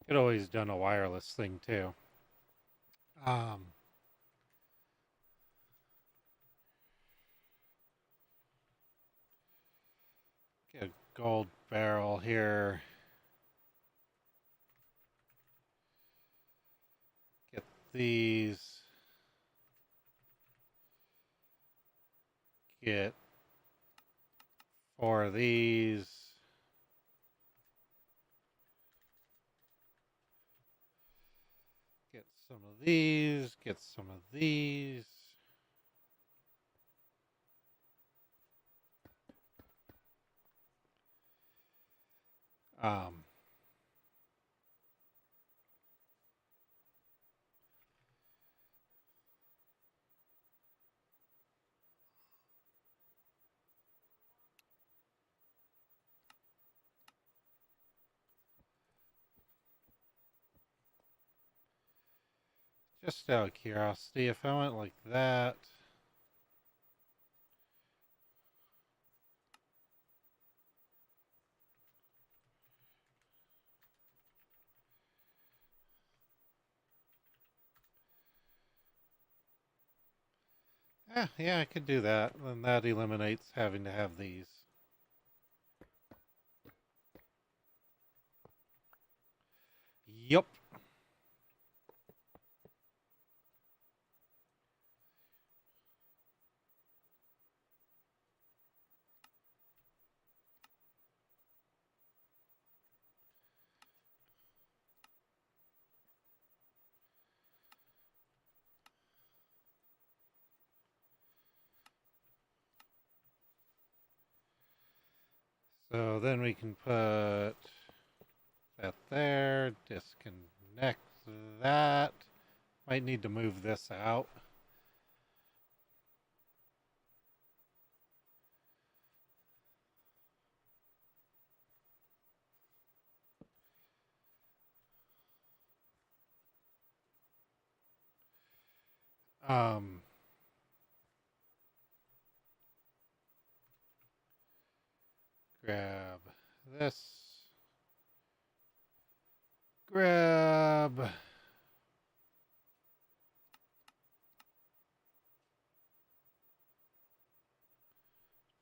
Could always done a wireless thing too. Um, get a gold barrel here. Get these. Get 4 of these. Get some of these. Get some of these. Um, just out of curiosity, if I went like that, yeah, I could do that. Then that eliminates having to have these. Yup. So then we can put that there, disconnect that. Might need to move this out. Um, grab this. Grab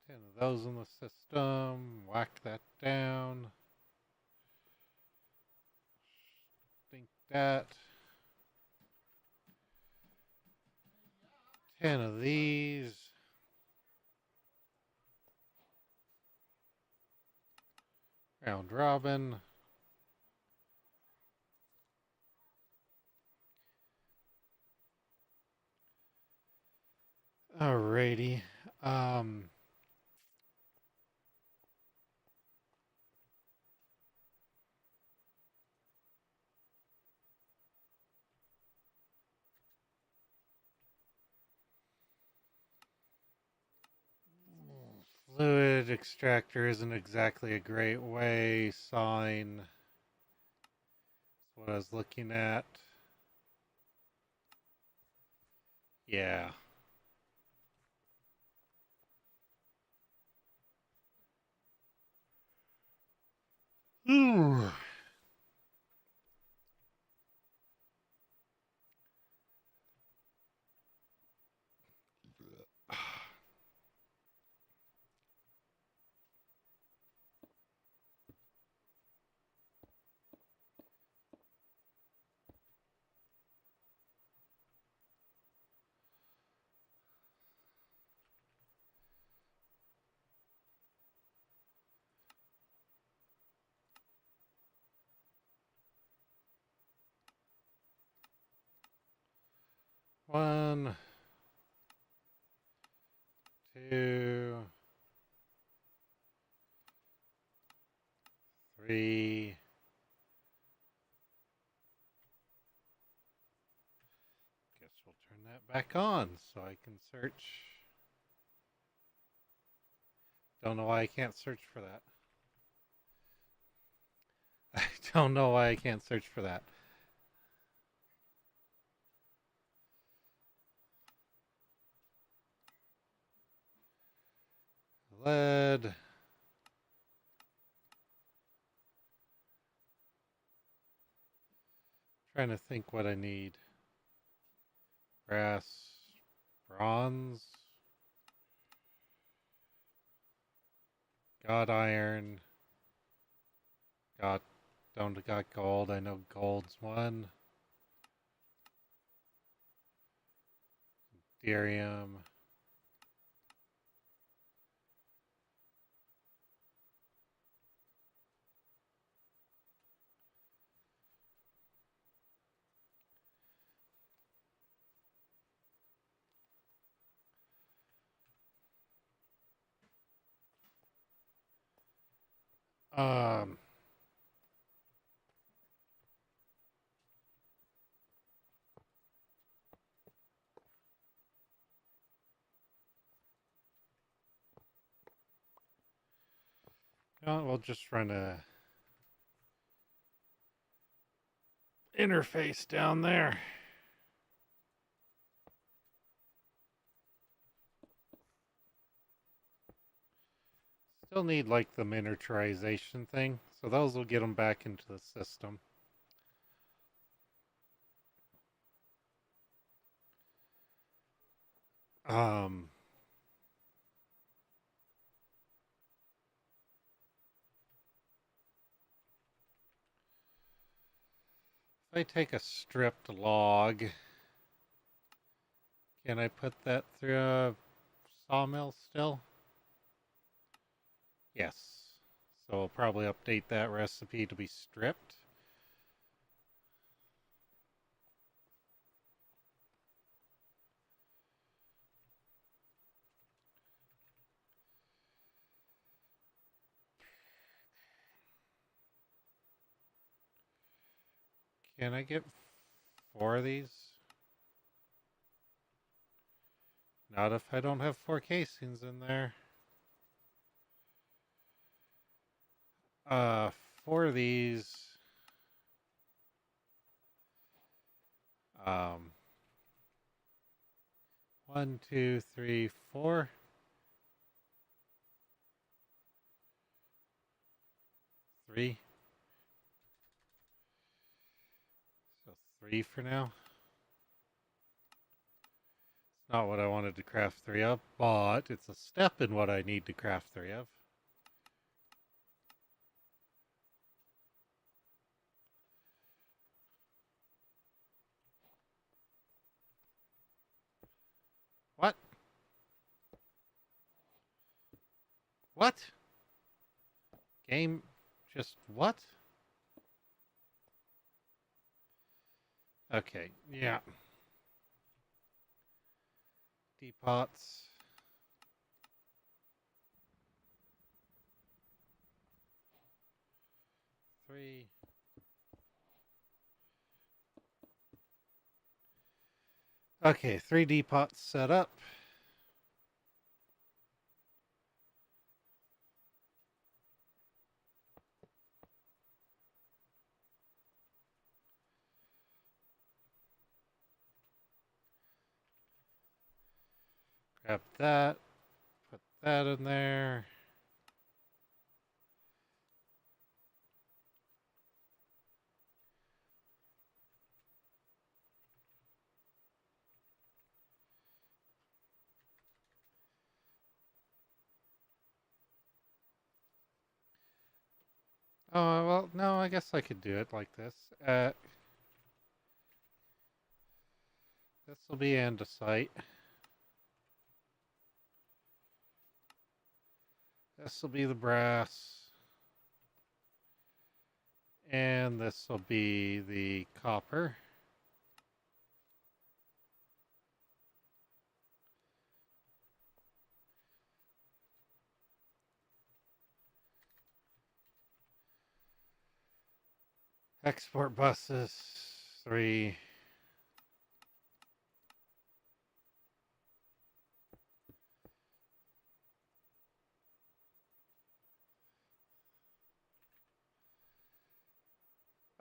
10 of those in the system. Whack that down. Think that. 10 of these. Round robin. Alrighty. Fluid extractor isn't exactly a great way. Sawing. That's what I was looking at. Yeah. Ooh. 1, 2, 3. Guess we'll turn that back on so I can search. Don't know why I can't search for that. I don't know why I can't search for that. Lead. Trying to think what I need. Brass, bronze, got iron, got don't got gold. I know gold's one. Derium. Um, we'll just run a interface down there. Still need like the miniaturization thing, so those will get them back into the system. Um, if I take a stripped log, can I put that through a sawmill still? Yes. So we'll probably update that recipe to be stripped. Can I get 4 of these? Not if I don't have 4 casings in there. 4 of these. Um, 1, 2, 3, 4. 3. So 3 for now. It's not what I wanted to craft 3 of, but it's a step in what I need to craft 3 of. What? What? Game just what? Okay, yeah. Depots. Three. Okay, 3 depots set up. Grab that. Put that in there. Oh, well, no, I guess I could do it like this. This will be andesite. This will be the brass. And this will be the copper. Export buses, 3.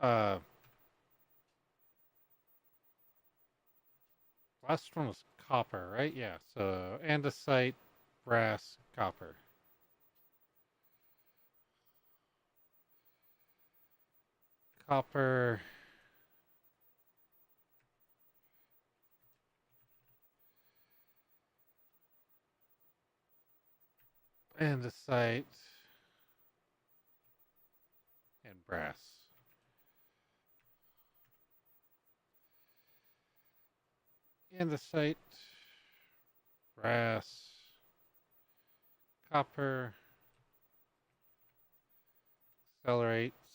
Uh, last one was copper, right? Yeah. So andesite, brass, copper. Copper. Andesite. And brass. Andesite. Brass. Copper. Accelerates.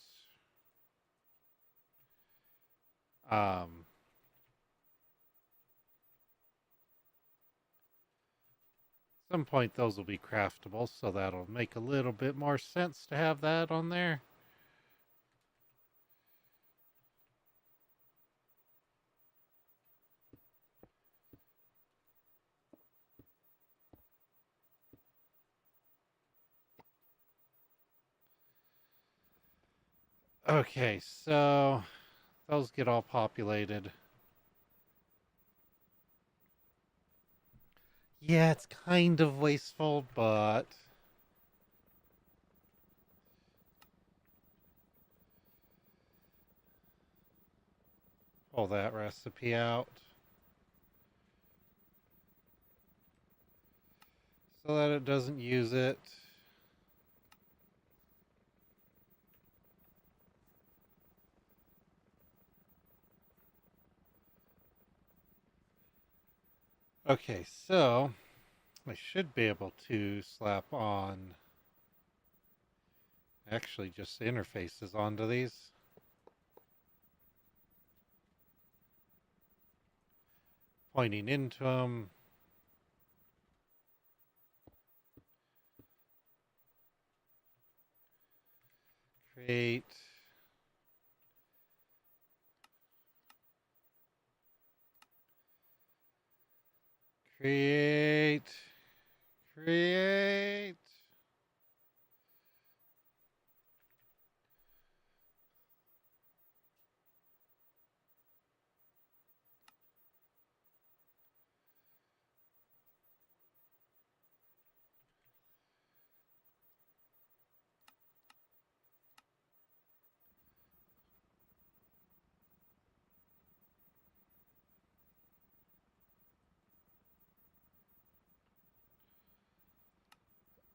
Um, At some point those will be craftable, so that'll make a little bit more sense to have that on there. Okay, so those get all populated. Yeah, it's kind of wasteful, but pull that recipe out so that it doesn't use it. Okay, so I should be able to slap on actually just the interfaces onto these. Pointing into them. Create. Create. Create.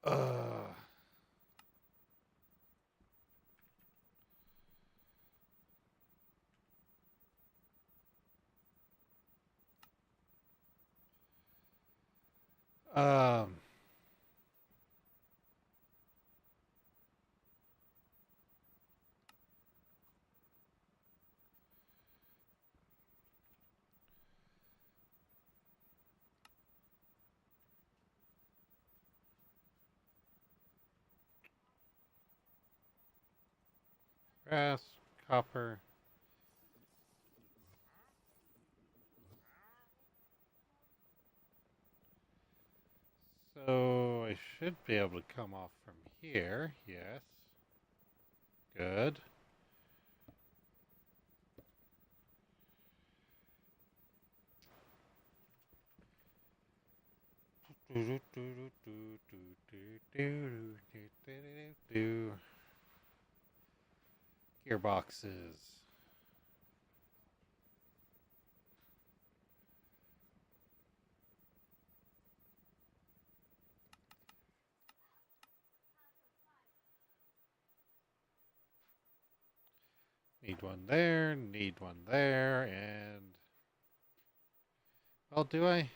Uh, um, Brass, copper. So I should be able to come off from here. Yes. Good. Gearboxes. Need one there, need one there, and... Well, do I?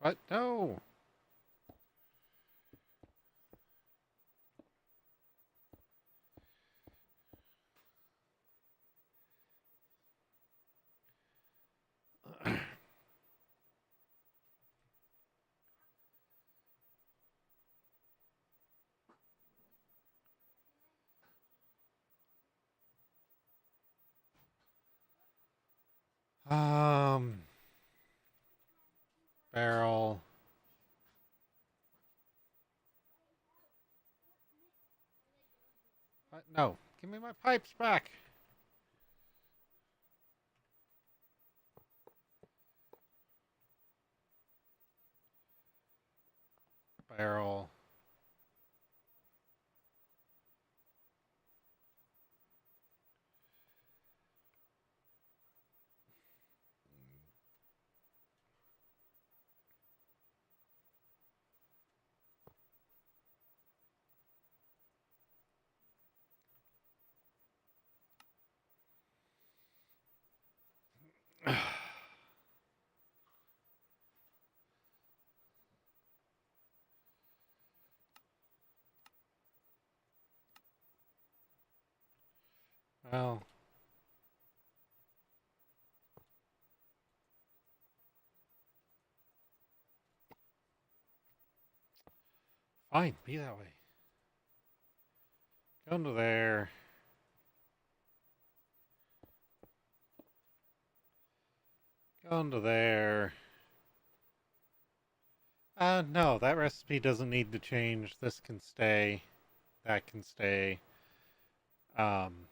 What? No! Um, barrel. No, give me my pipes back. Barrel. Well, fine, be that way. Go into there. Go into there. No, that recipe doesn't need to change. This can stay. That can stay. Um,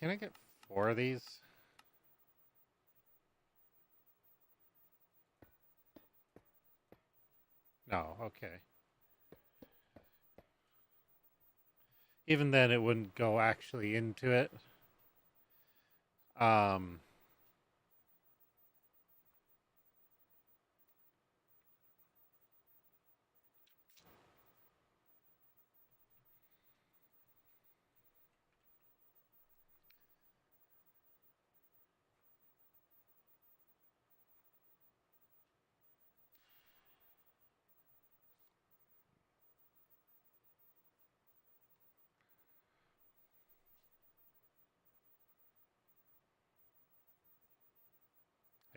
can I get 4 of these? No, okay. Even then, it wouldn't go actually into it. Um,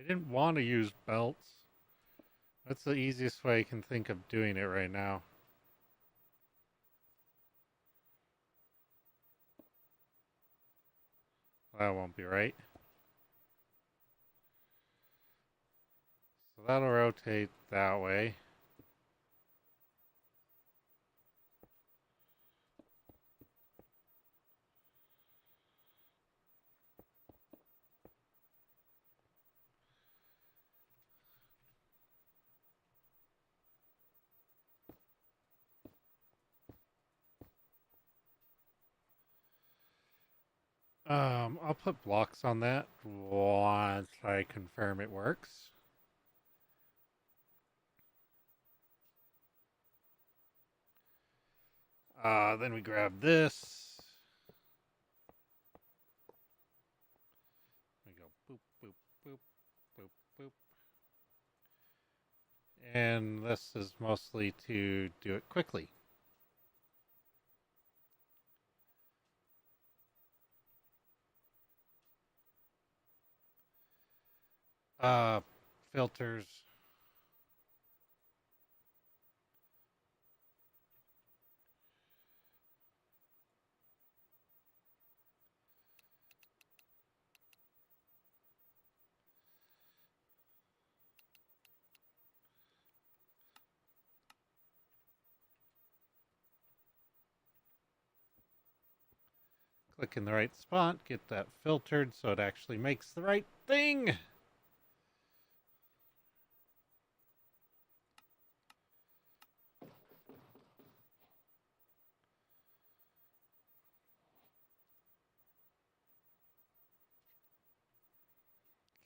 I didn't want to use belts. That's the easiest way I can think of doing it right now. That won't be right. So that'll rotate that way. I'll put blocks on that once I confirm it works. Then we grab this. We go boop, boop, boop, boop, boop. And this is mostly to do it quickly. Uh, filters. Click in the right spot, get that filtered so it actually makes the right thing.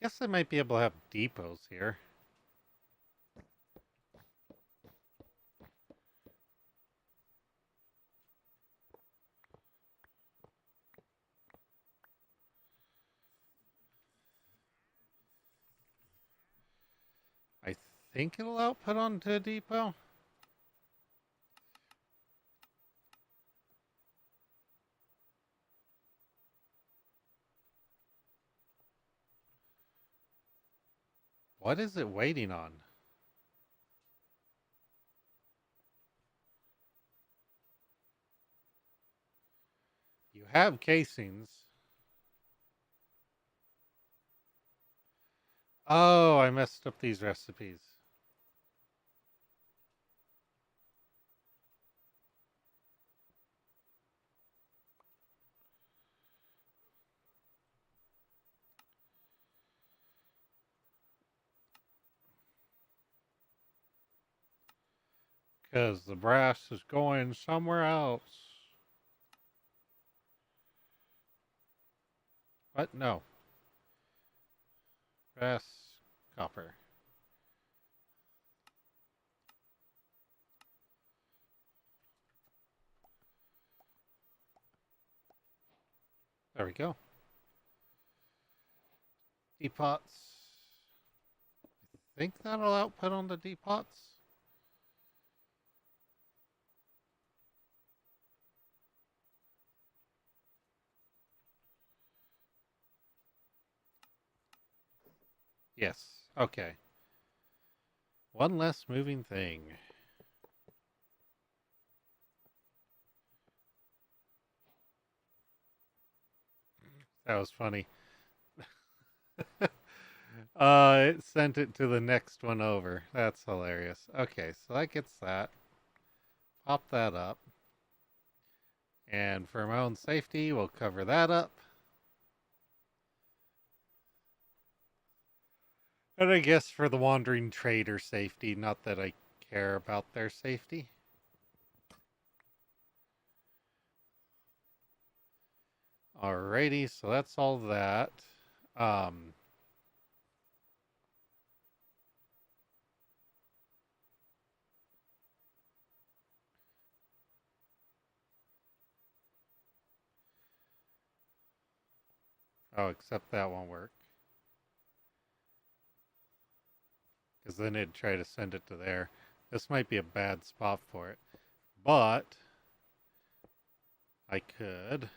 Guess I might be able to have depots here. I think it'll output onto a depot. What is it waiting on? have casings. Oh, I messed up these recipes. Because the brass is going somewhere else. What? No. Brass, copper. There we go. Depots. Think that'll output on the depots? Yes. Okay. One less moving thing. That was funny. It sent it to the next one over. That's hilarious. Okay, so that gets that. Pop that up. And for my own safety, we'll cover that up. And I guess for the wandering trader safety, not that I care about their safety. Alrighty, so that's all that. Um, oh, except that won't work. Because then it'd try to send it to there. This might be a bad spot for it. But I could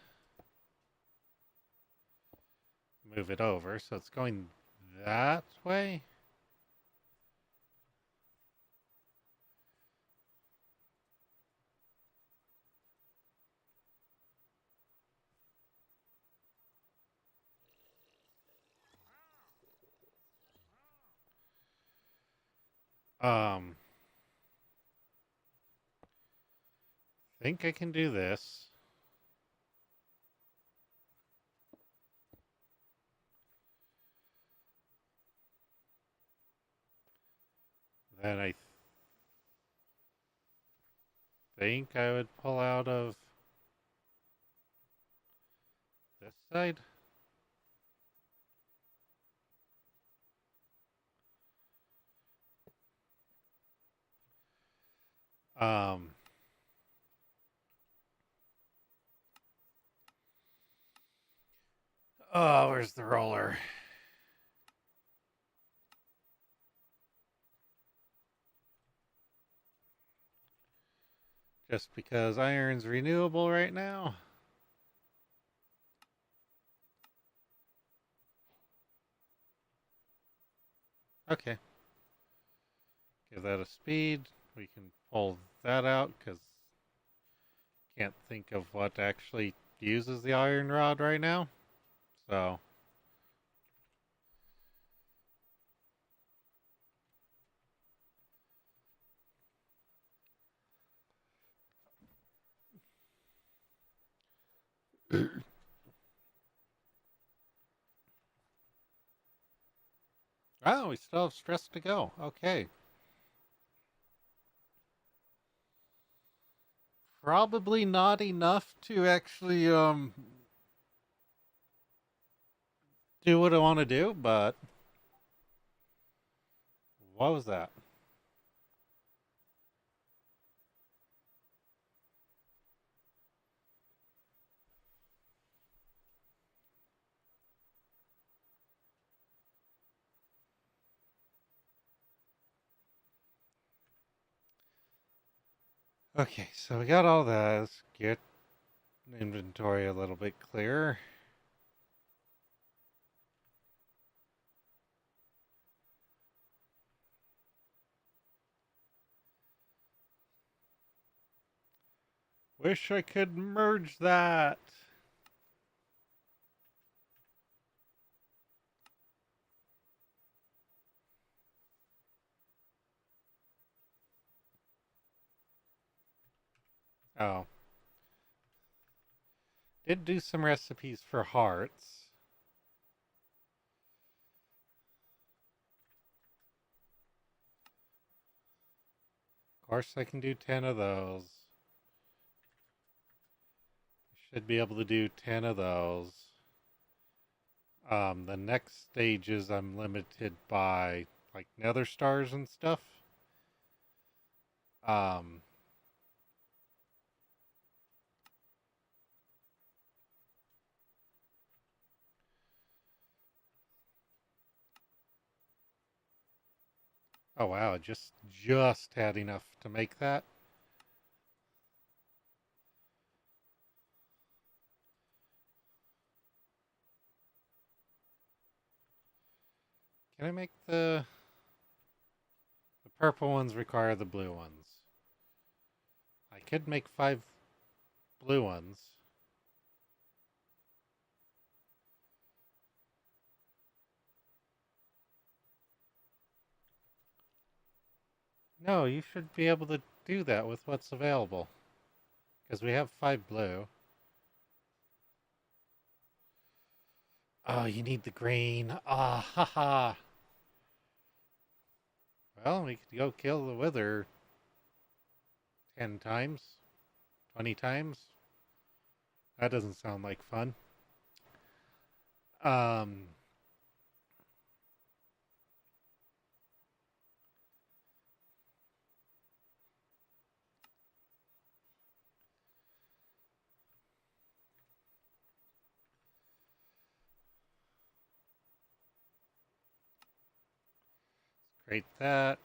move it over so it's going that way. Think I can do this. Then I think I would pull out of this side. Um, oh, where's the roller? Just because iron's renewable right now. Okay. Give that a speed. We can pull that out because can't think of what actually uses the iron rod right now. So oh, we still have stress to go. Okay. Probably not enough to actually do what I want to do, but what was that? Okay, so we got all that. Let's get inventory a little bit clearer. Wish I could merge that. Oh. Did do some recipes for hearts. Of course, I can do 10 of those. Should be able to do 10 of those. The next stages I'm limited by like nether stars and stuff. Um, oh wow, just had enough to make that. Can I make the purple ones require the blue ones? I could make 5 blue ones. No, you should be able to do that with what's available. Because we have 5 blue. Oh, you need the green. Ah, haha. Well, we could go kill the wither 10 times, 20 times. That doesn't sound like fun. Um, create that.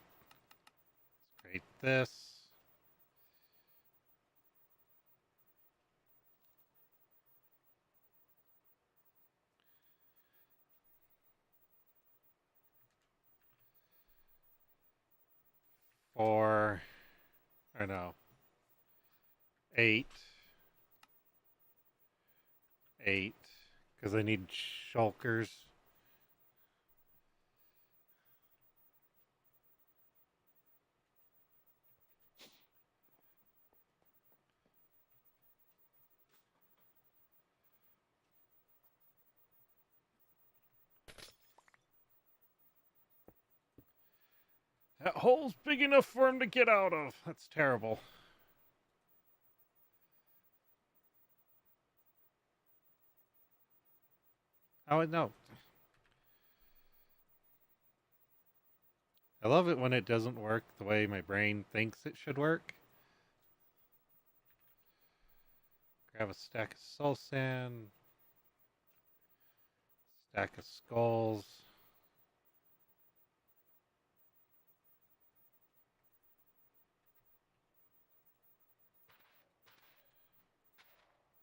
Create this. Four, or no, 8, 8, because I need shulkers. That hole's big enough for him to get out of. That's terrible. Oh, no. I love it when it doesn't work the way my brain thinks it should work. Grab a stack of soul sand. Stack of skulls.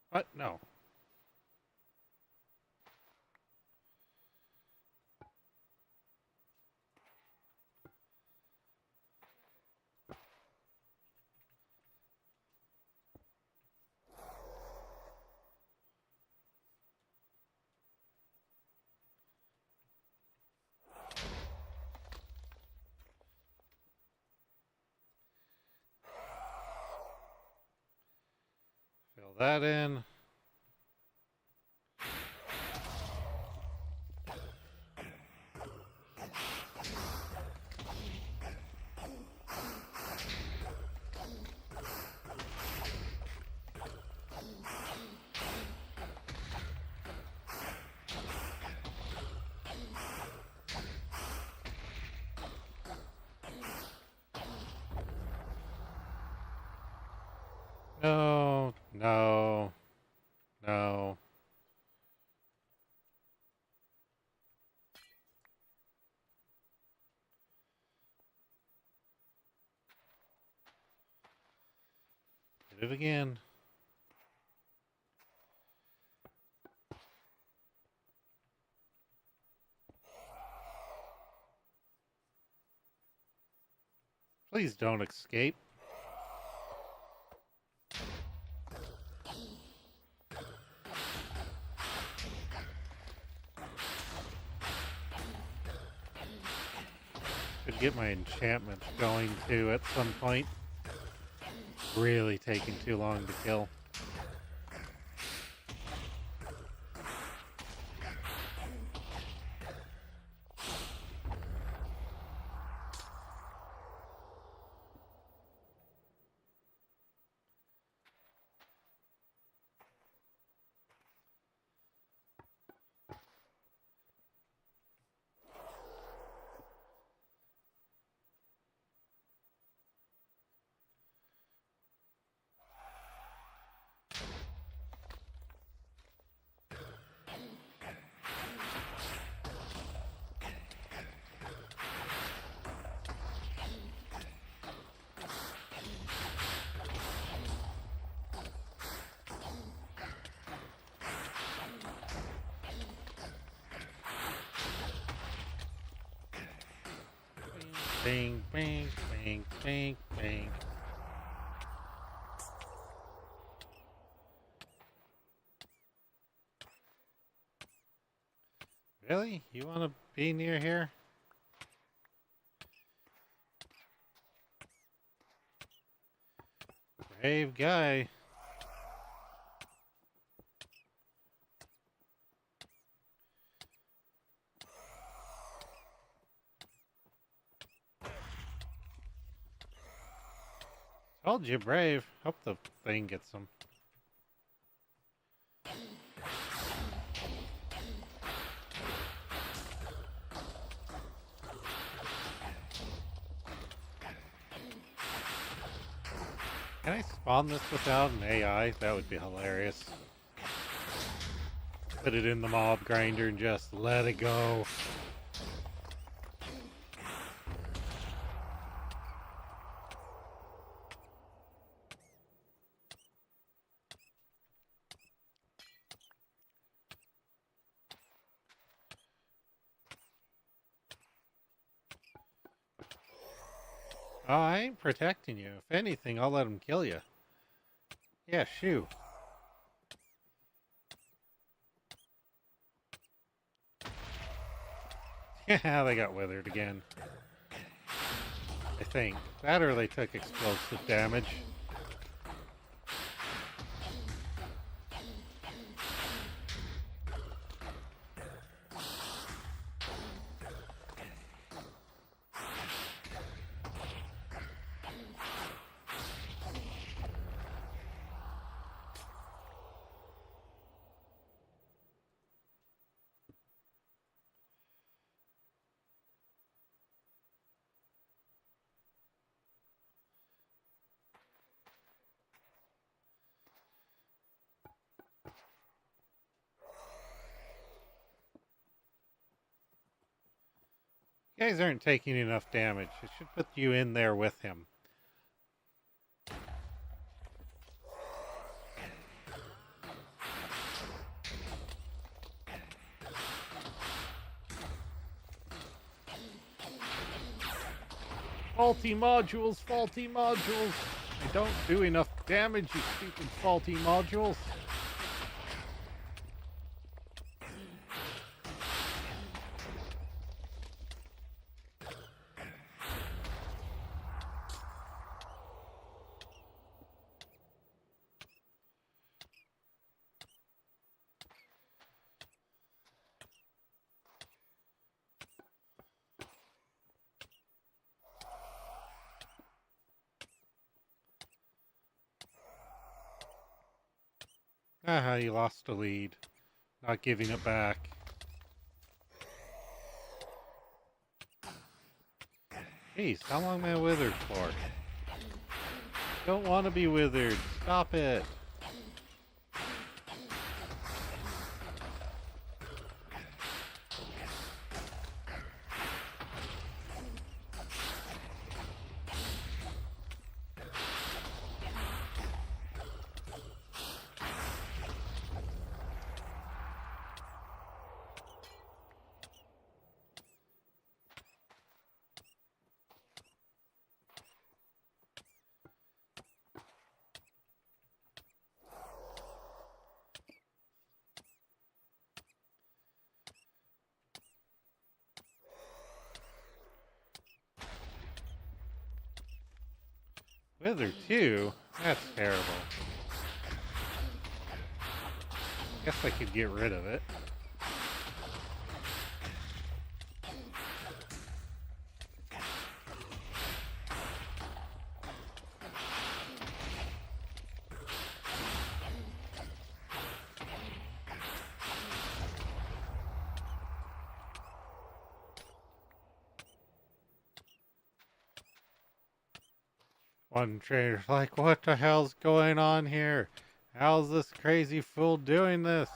What? No. Fill that in. No, no, no. Did it again. Please don't escape. Should get my enchantments going too at some point. really taking too long to kill. Bang, bang, bang, bang, bang. Really? You want to be near here? Brave guy. Told you, brave. Hope the thing gets him. Can I spawn this without an AI? That would be hilarious. Put it in the mob grinder and just let it go. Oh, I ain't protecting you. If anything, I'll let him kill you. Yeah, shoot. Yeah, they got withered again. I think. That or they took explosive damage. You guys aren't taking enough damage. It should put you in there with him. Faulty modules, faulty modules. They don't do enough damage, you stupid faulty modules. Ah, you lost a lead. Not giving it back. Jeez, how long am I withered for? Don't want to be withered. Stop it. Wither too? That's terrible. Guess I could get rid of it. One trader's like, what the hell's going on here? How's this crazy fool doing this?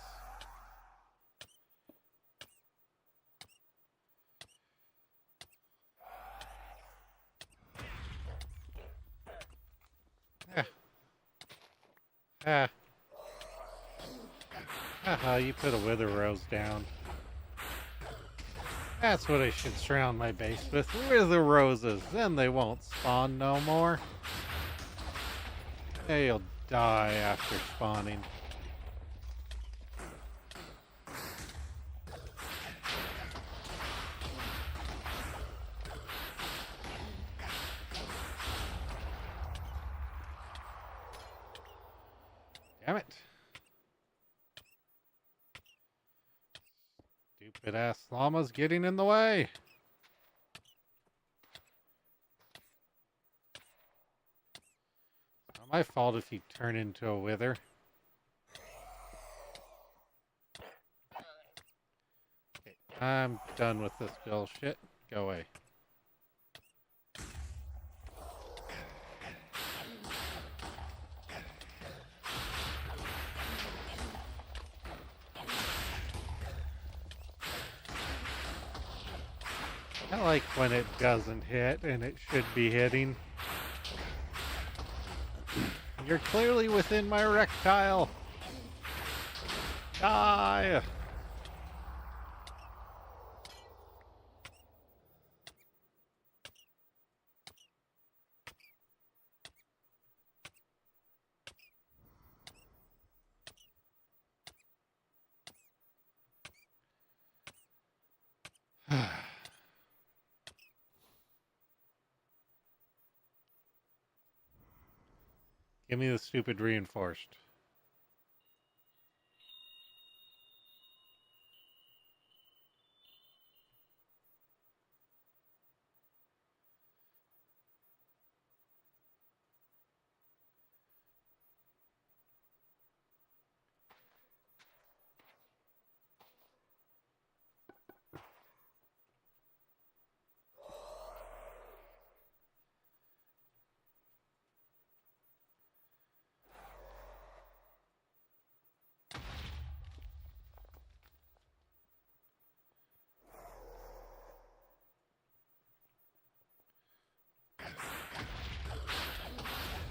Ah, ah. Haha, you put a wither rose down. That's what I should surround my base with. Wither roses. Then they won't spawn no more. They'll die after spawning. Damn it. Stupid ass llama's getting in the way. It's not my fault if you turn into a wither. Okay, I'm done with this bullshit. Go away. I like when it doesn't hit and it should be hitting. You're clearly within my rectile. Die! Give me the stupid reinforced.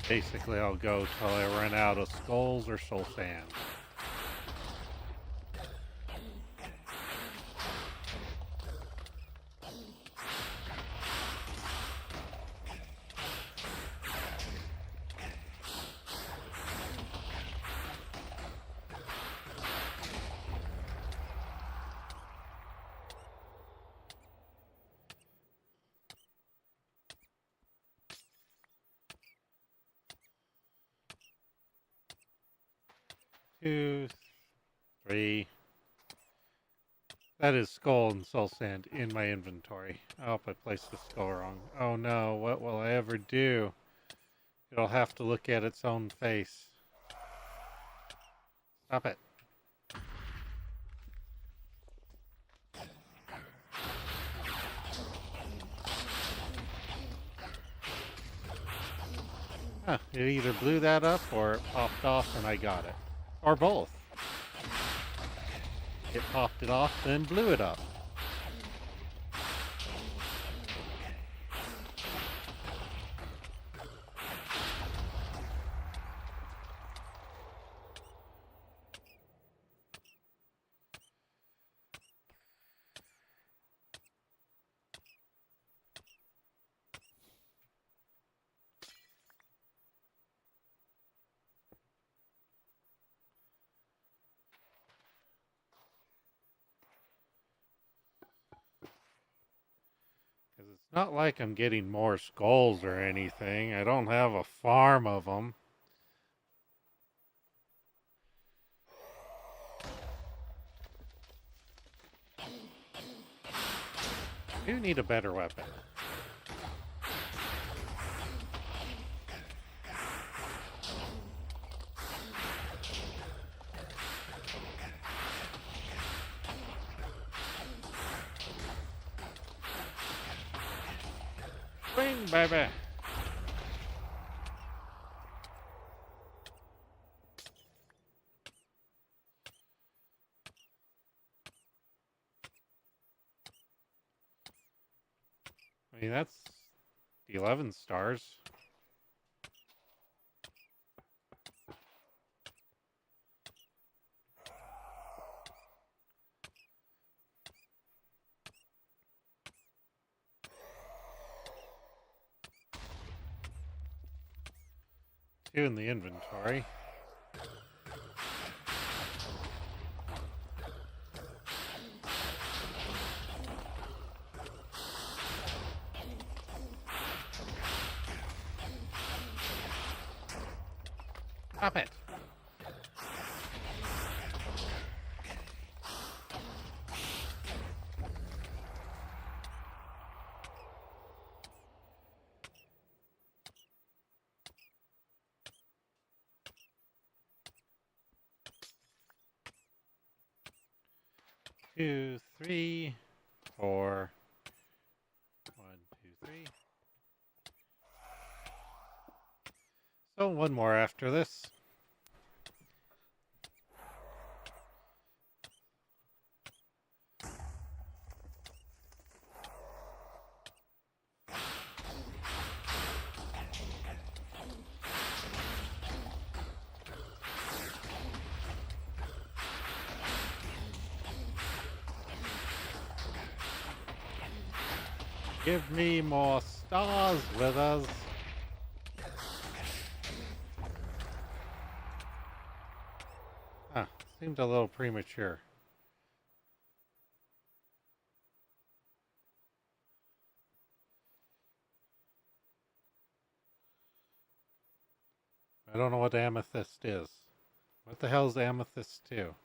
Basically, I'll go till I run out of skulls or soul sand. Two, three. That is skull and soul sand in my inventory. Oh, I placed the skull wrong. Oh no, what will I ever do? It'll have to look at its own face. Stop it. Huh, it either blew that up or it popped off and I got it. Or both. It popped it off, then blew it up. It's not like I'm getting more skulls or anything. I don't have a farm of them. I do need a better weapon. Swing, baby! I mean, that's the 11 stars. Two in the inventory. Stop it! Two, three, four. 1, 2, 3. So one more after this. Give me more stars, withers. Ah, seemed a little premature. I don't know what amethyst is. What the hell's amethyst too?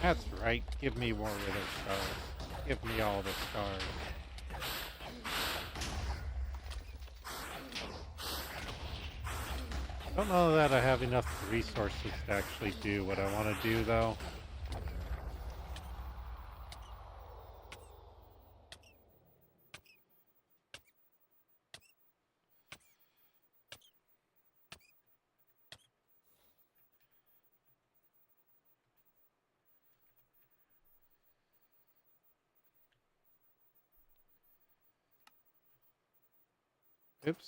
That's right. Give me more wither stars. Give me all the stars. I don't know that I have enough resources to actually do what I want to do, though. Oops.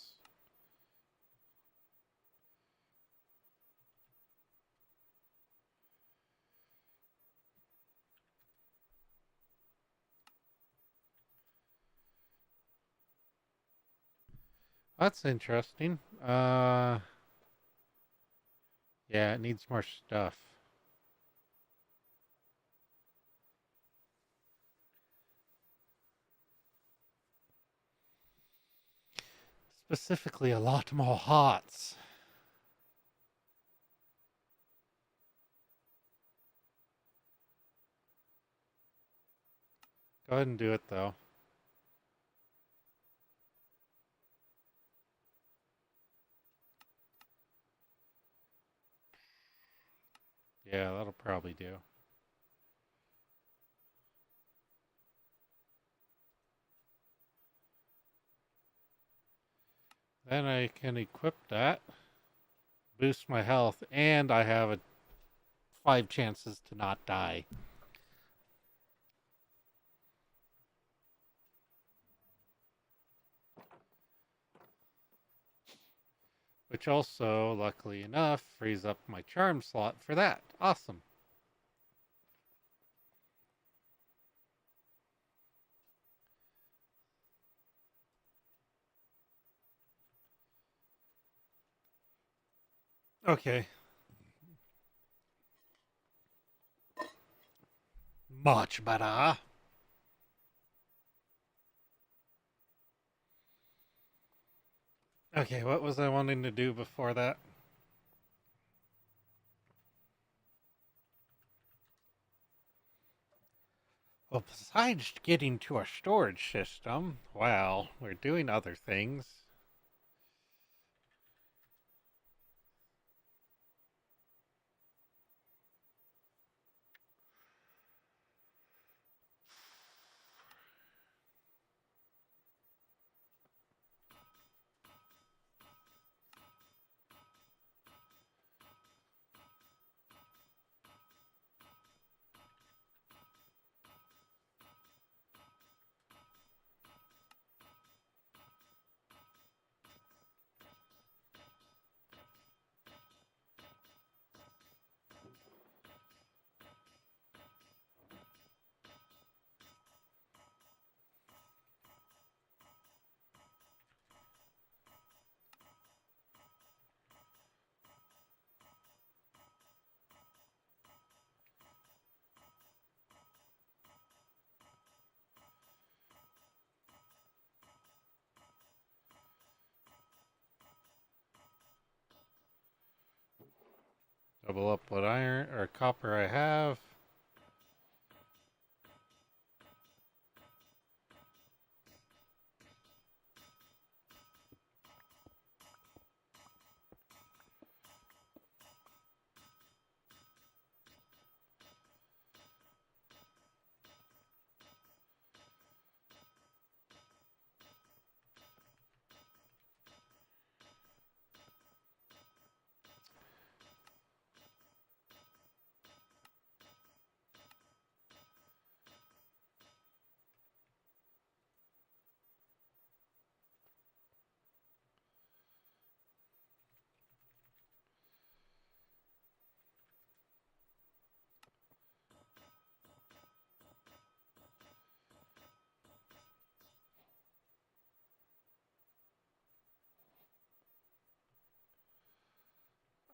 That's interesting. Yeah, it needs more stuff. Specifically, a lot more hearts. Go ahead and do it, though. Yeah, that'll probably do. Then I can equip that, boost my health, and I have 5 chances to not die. which also, luckily enough, frees up my charm slot for that. Awesome. Okay. Much better. Okay, what was I wanting to do before that? Well, besides getting to a storage system, well, we're doing other things. Double up what iron or copper I have.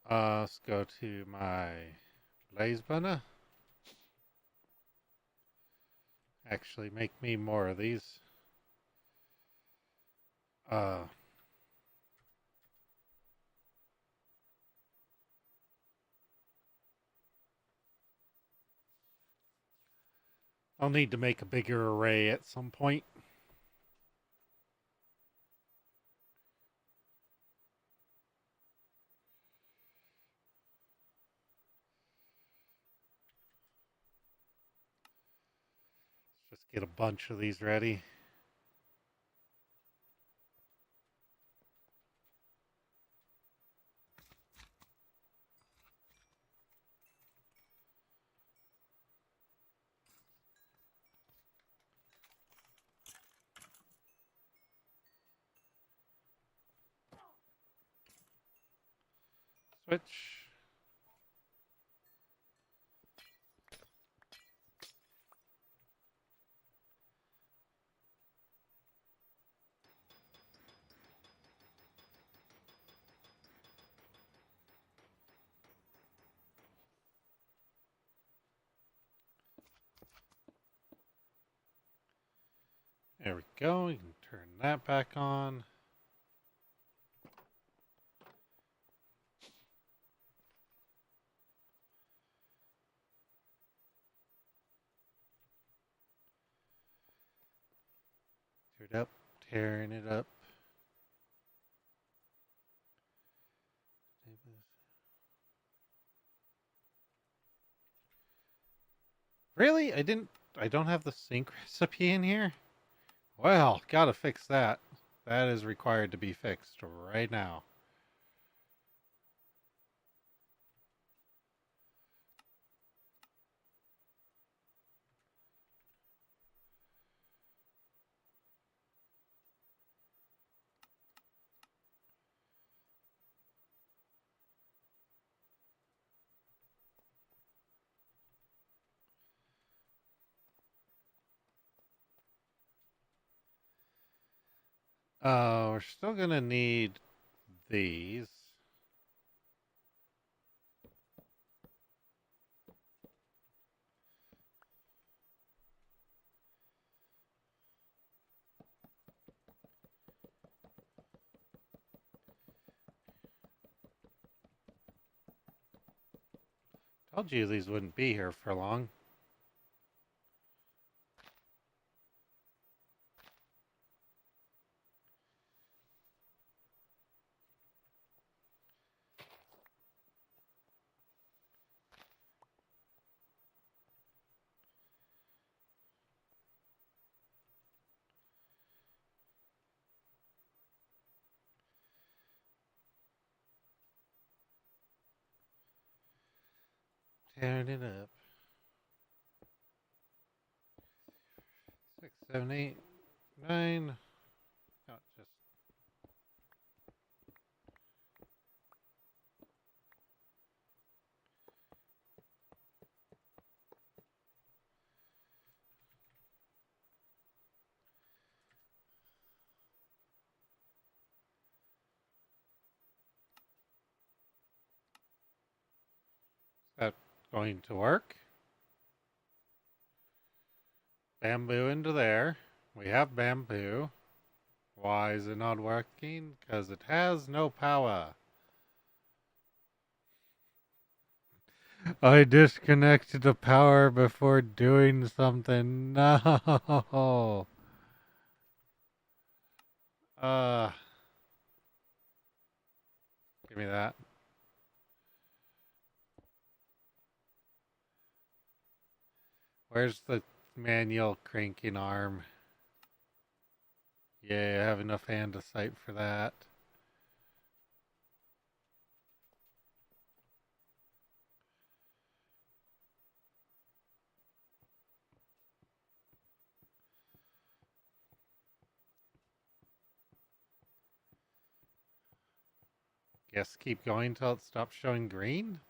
Let's go to my blaze burner. Actually, make me more of these. Uh, I'll need to make a bigger array at some point. Let's just get a bunch of these ready. Switch. There we go. You can turn that back on. Tear it up. Tearing it up. Really? I don't have the sync recipe in here? Well, gotta fix that. That is required to be fixed right now. We're still gonna need these. Told you these wouldn't be here for long. Tearing it up. 6, 7, 8, 9. No, just is that going to work? Bamboo into there. We have bamboo. Why is it not working? Because it has no power. I disconnected the power before doing something. No. Uh, Give me that. Where's the manual cranking arm? Yeah, I have enough hand sight for that. Guess keep going till it stops showing green?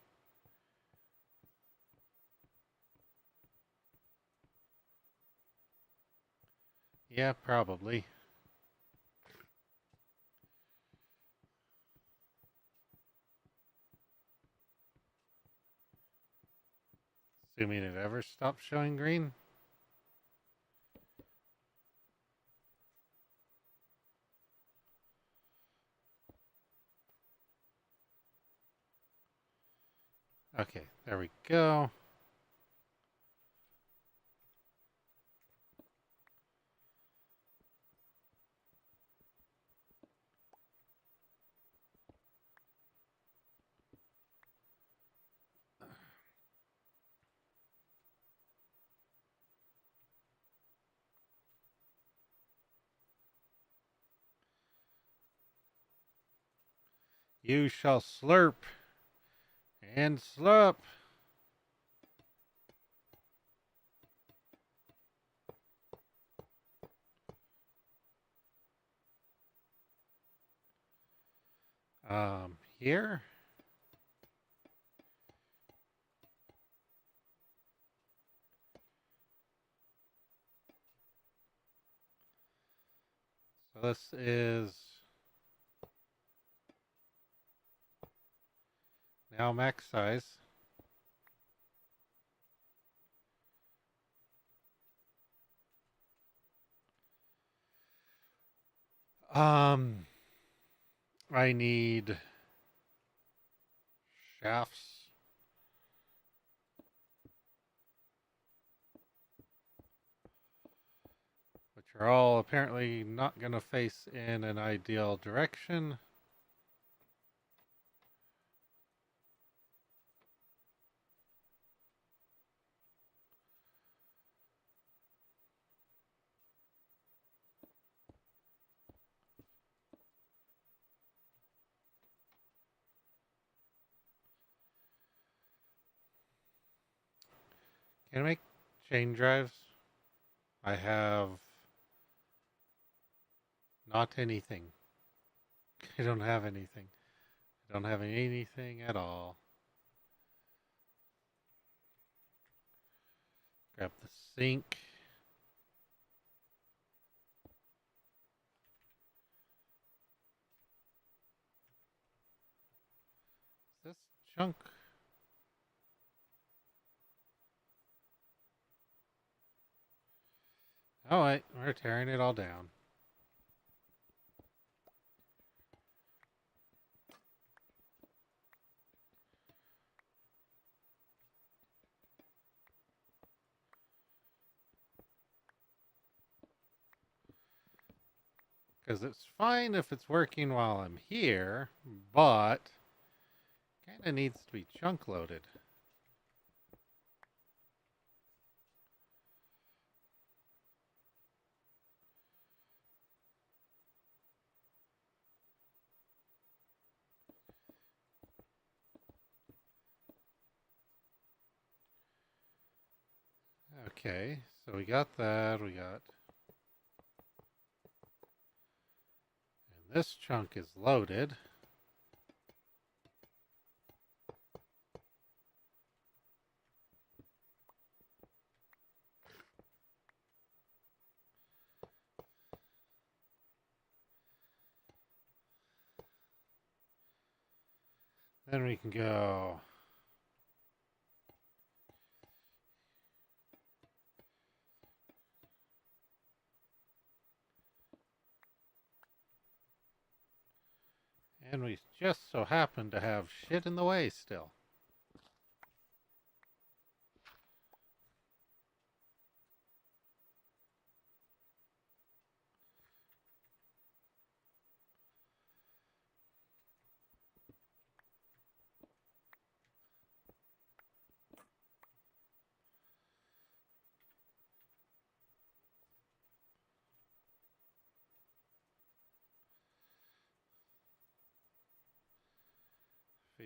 Yeah, probably. Assuming it ever stops showing green. Okay, there we go. You shall slurp and slurp. Here. So this is now max size. I need shafts, which are all apparently not going to face in an ideal direction. Can I make chain drives? I have not anything. I don't have anything. I don't have anything at all. Grab the sink. this chunk. Oh wait, we're tearing it all down. Because it's fine if it's working while I'm here, but kind of needs to be chunk loaded. Okay, so we got that, we got... And this chunk is loaded. Then we can go... And we just so happen to have shit in the way still.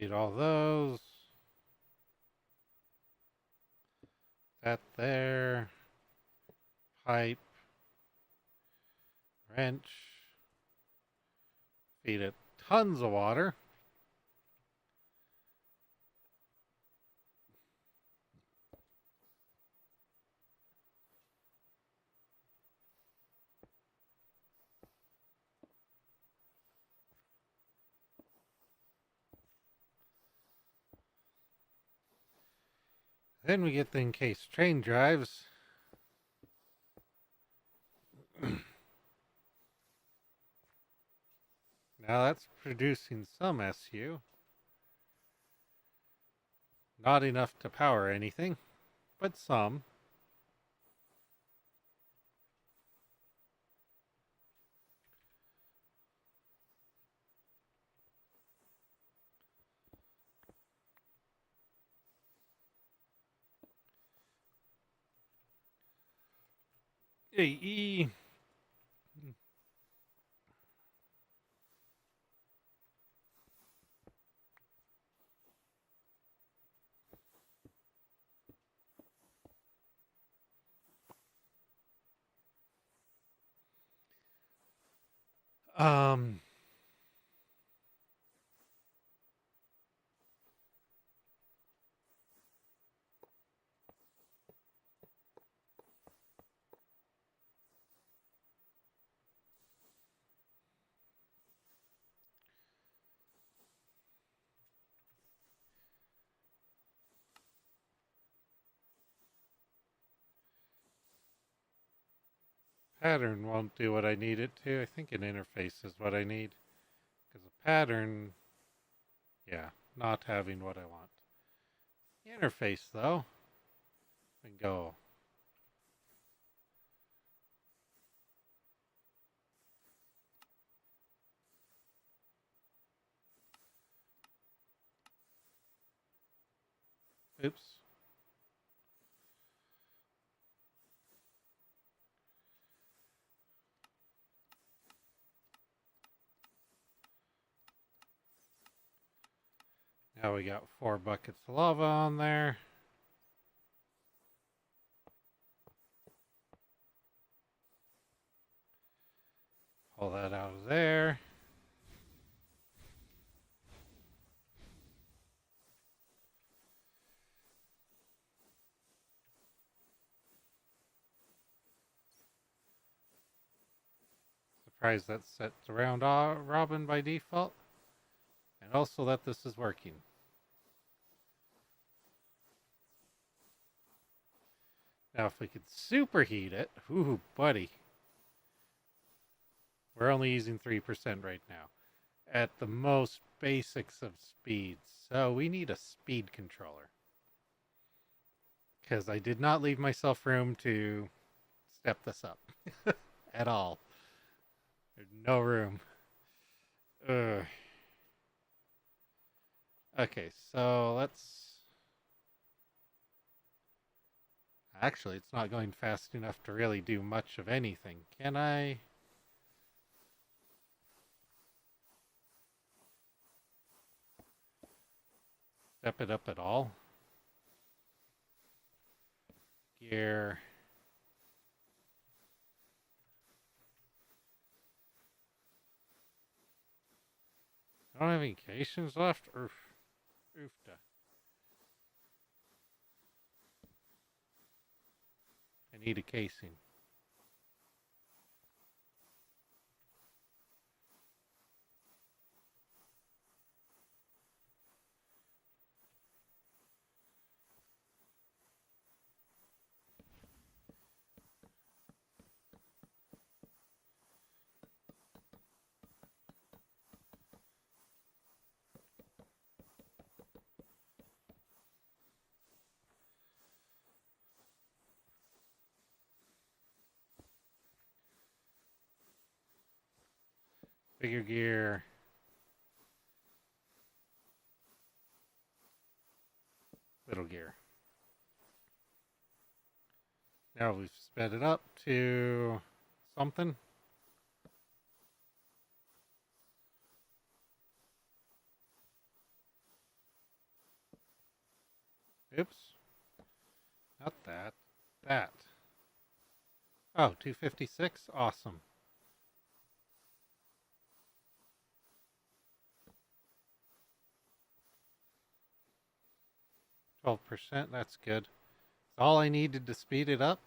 Feed all those. That there. Pipe. Wrench. Feed it tons of water. Then we get the encased train drives. Now that's producing some SU. Not enough to power anything, but some. AE. Um, Pattern won't do what I need it to. I think an interface is what I need. Because a pattern, yeah, not having what I want. Interface, though, and go. Oops. Now we got 4 buckets of lava on there. Pull that out of there. Surprised that's set to round robin by default. And also that this is working. Now, if we could superheat it, ooh, buddy, we're only using 3% right now at the most basics of speeds. So we need a speed controller because I did not leave myself room to step this up at all. There's no room. Ugh. Okay, so let's. Actually, it's not going fast enough to really do much of anything. Can I? Step it up at all? Gear. I don't have any cations left? Oof. Oofta. I need a casing. Bigger gear. Little gear. Now we've sped it up to something. Oops. Not that. That. Oh, 256? Awesome. %, that's good. All I needed to speed it up.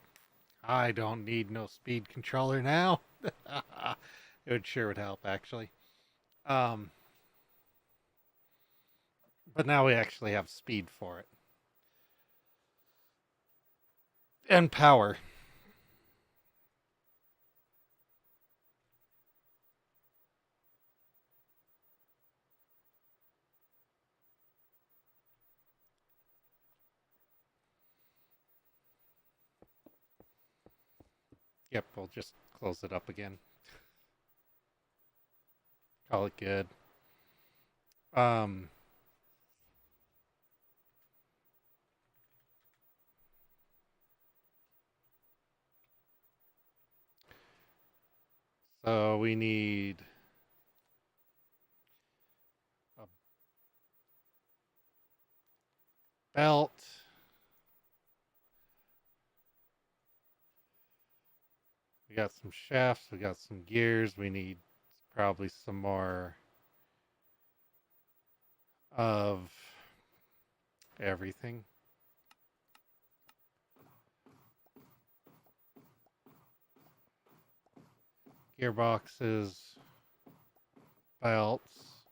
I don't need no speed controller now. It sure would help, actually. Um, but now we actually have speed for it. And power. Yep, we'll just close it up again. Call it good. Um, so we need a belt. We got some shafts. We got some gears. We need probably some more of everything. Gearboxes, belts,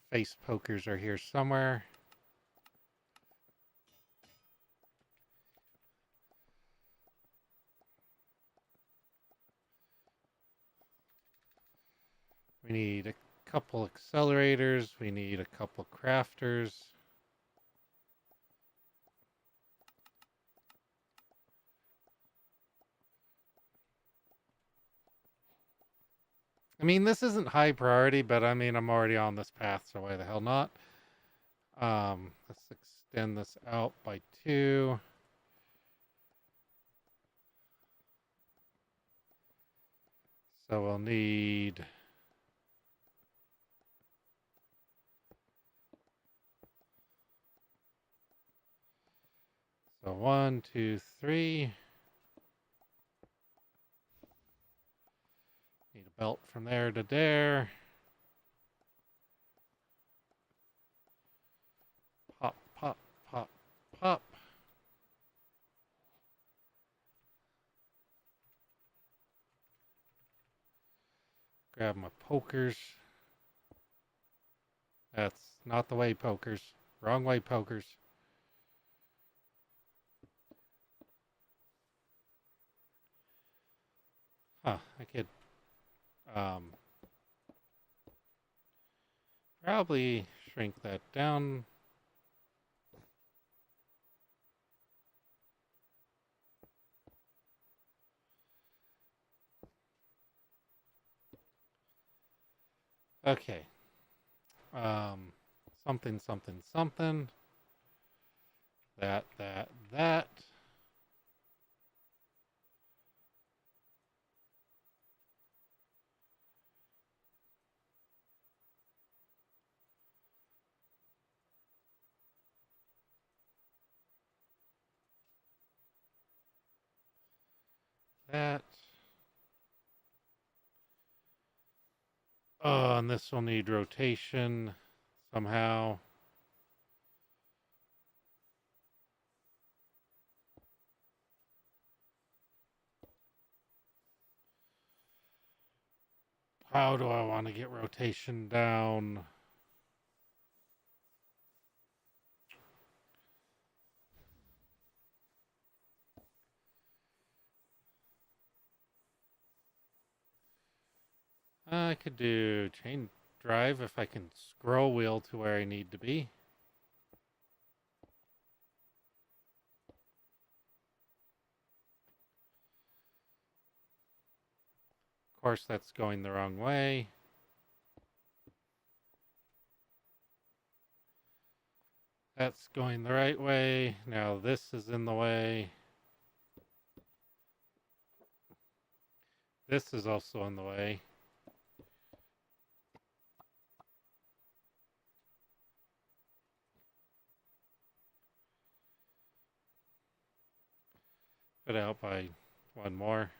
face pokers are here somewhere. We need a couple accelerators. We need a couple crafters. I mean, this isn't high priority, but I mean, I'm already on this path, so why the hell not? Let's extend this out by 2. So we'll need so 1, 2, 3. Need a belt from there to there. Pop, pop, pop, pop. Grab my pokers. That's not the way, pokers. Wrong way, pokers. I could um, probably shrink that down. Okay. Um, something, something, something. That. That. Oh, and this will need rotation somehow. How do I want to get rotation down? I could do chain drive if I can scroll wheel to where I need to be. Of course, that's going the wrong way. That's going the right way. Now this is in the way. This is also in the way. Put out by one more.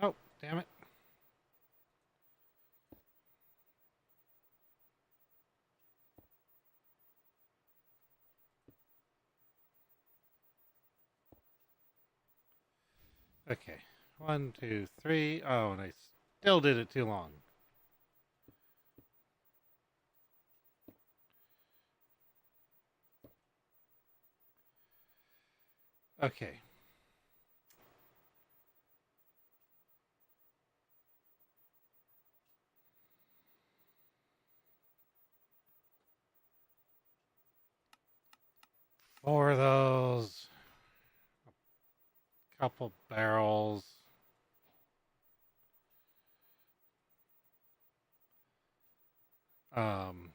Nope, damn it. Okay, 1, 2, 3. Oh, and I still did it too long. Okay. Four of those. Couple barrels. Um,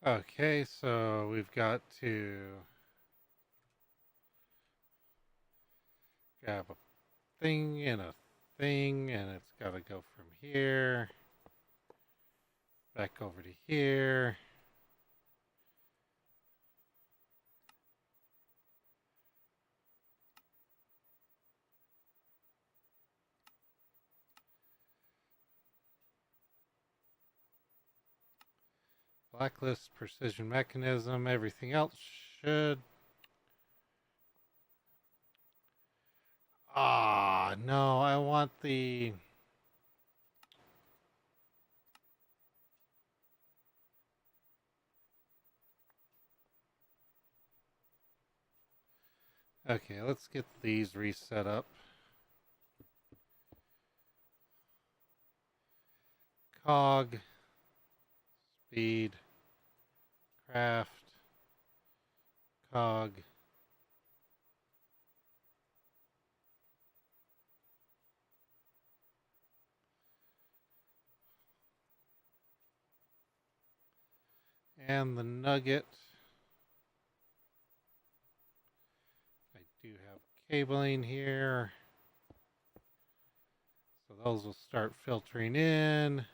okay, so we've got to grab a thing and a thing, and it's got to go from here back over to here. Blacklist, precision mechanism, everything else should. Ah, no, I want the. Okay, let's get these reset up. Cog, speed, Craft. Cog. And the nugget. I do have cabling here. So those will start filtering in.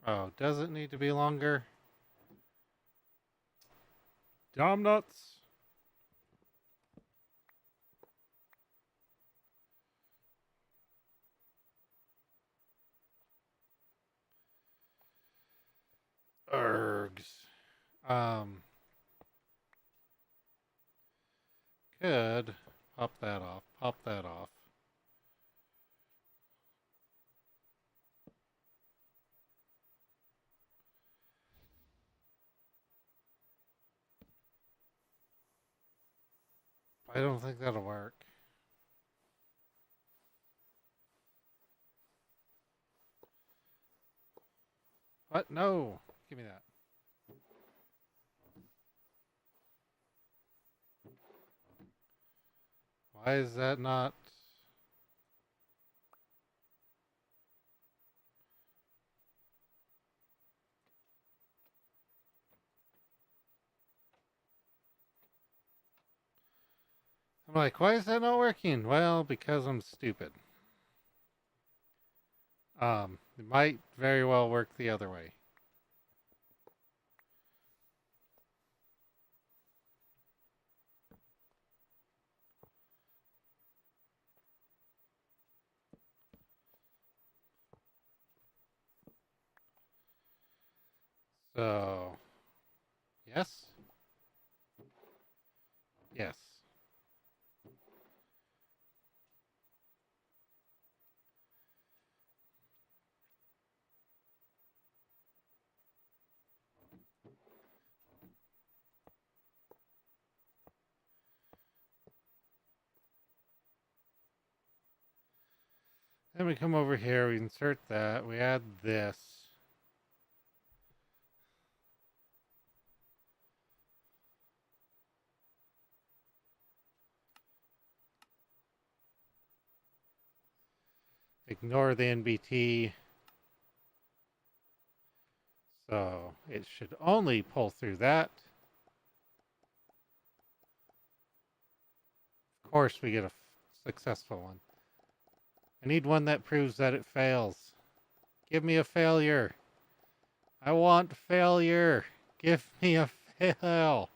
Oh, does it need to be longer? Dumb nuts. Ergs. Could pop that off. Pop that off. I don't think that'll work. What? No. Give me that. Why is that not? I'm like, why is that not working? Well, because I'm stupid. It might very well work the other way. So, yes? Yes. Then we come over here, we insert that, we add this. Ignore the NBT. So it should only pull through that. Of course we get a successful one. I need one that proves that it fails. Give me a failure. I want failure. Give me a fail.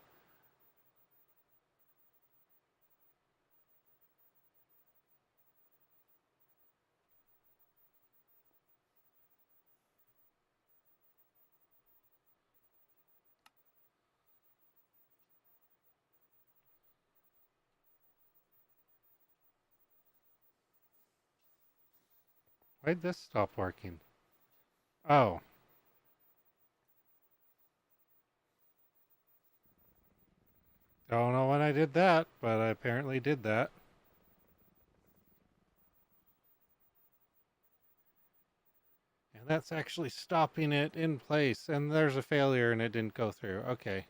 Why'd this stop working? Oh. Don't know when I did that, but I apparently did that. And that's actually stopping it in place. And there's a failure and it didn't go through. Okay.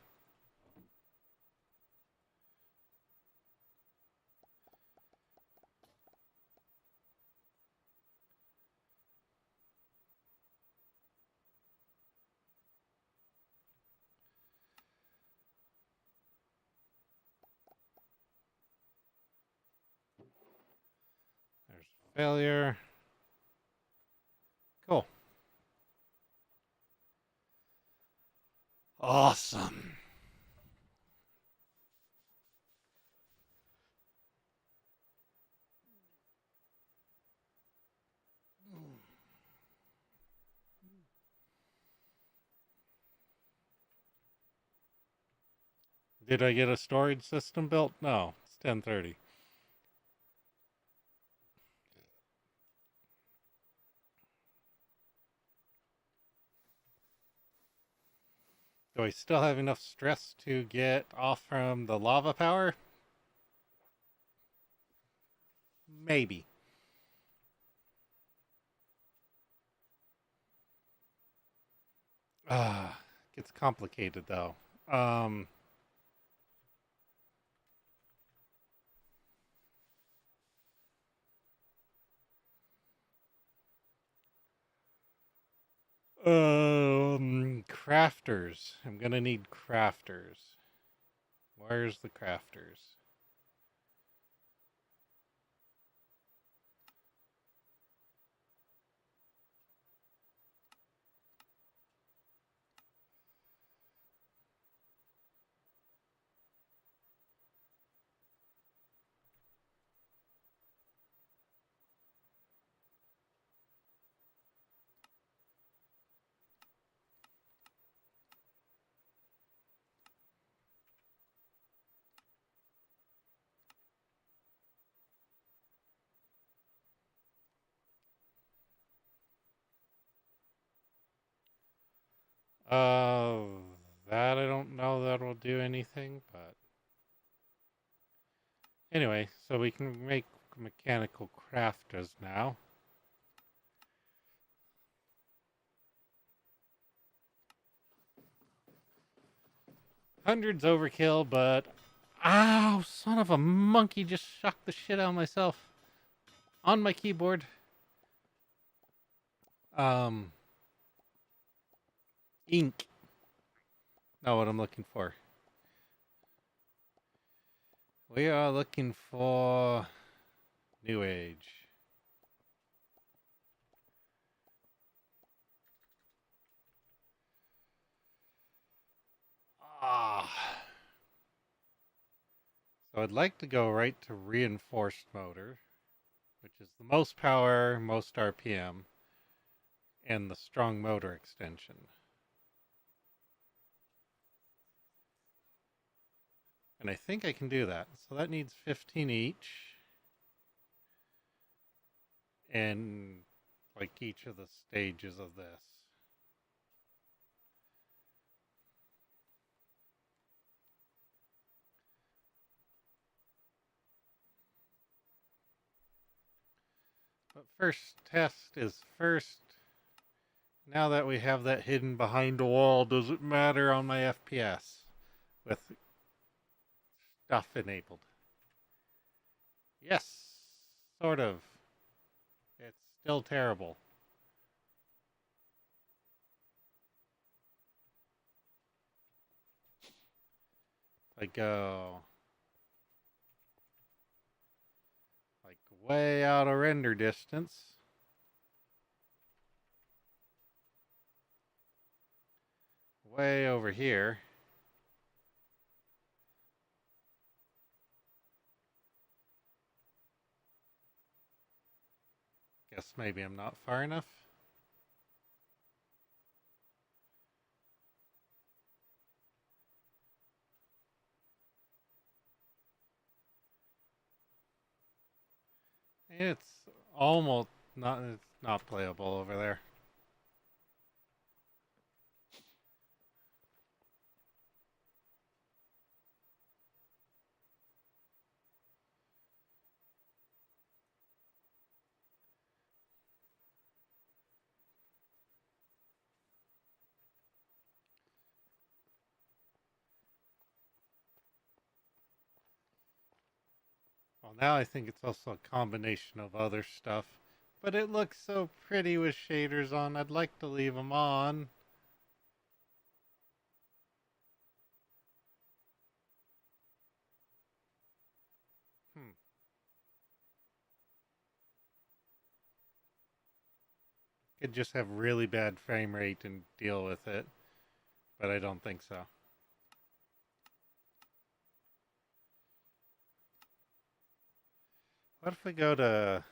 There's failure. Cool. Awesome. Did I get a storage system built? No. It's 10:30. Do I still have enough stress to get off from the lava power? Maybe. Gets complicated though. Um, crafters. I'm gonna need crafters. Where's the crafters? Uh, that I don't know that'll do anything, but anyway, so we can make mechanical crafters now. Hundreds overkill, but ow, son of a monkey, just shocked the shit out of myself on my keyboard. Um, ink. Not what I'm looking for. We are looking for New Age. Ah. So I'd like to go right to reinforced motor, which is the most power, most RPM, and the strong motor extension. And I think I can do that. So that needs 15 each. And like each of the stages of this. But first test is first. Now that we have that hidden behind a wall, does it matter on my FPS with stuff enabled? Yes, sort of. It's still terrible. I go like way out of render distance. Way over here. Guess maybe I'm not far enough. It's almost not, it's not playable over there. Well, now I think it's also a combination of other stuff. But it looks so pretty with shaders on, I'd like to leave them on. Hmm. Could just have really bad frame rate and deal with it. But I don't think so. What if we go to...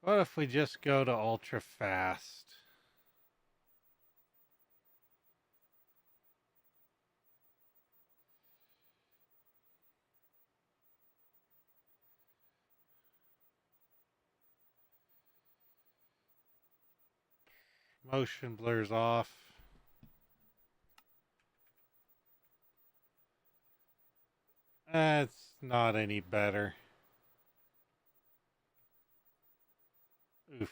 What if we just go to ultra fast? Motion blurs off. That's not any better. Oof.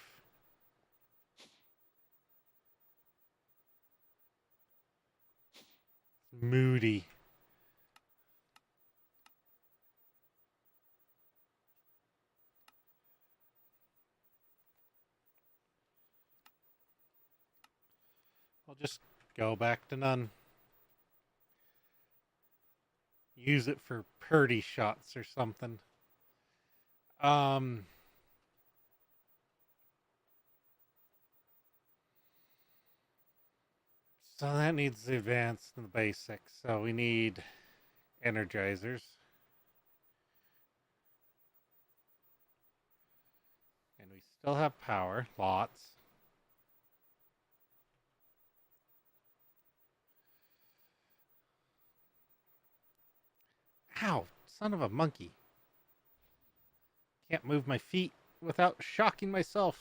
Moody. I'll just go back to none. Use it for purdy shots or something. Um, so that needs the advanced and the basics. So we need energizers. And we still have power, lots. Ow, son of a monkey. Can't move my feet without shocking myself.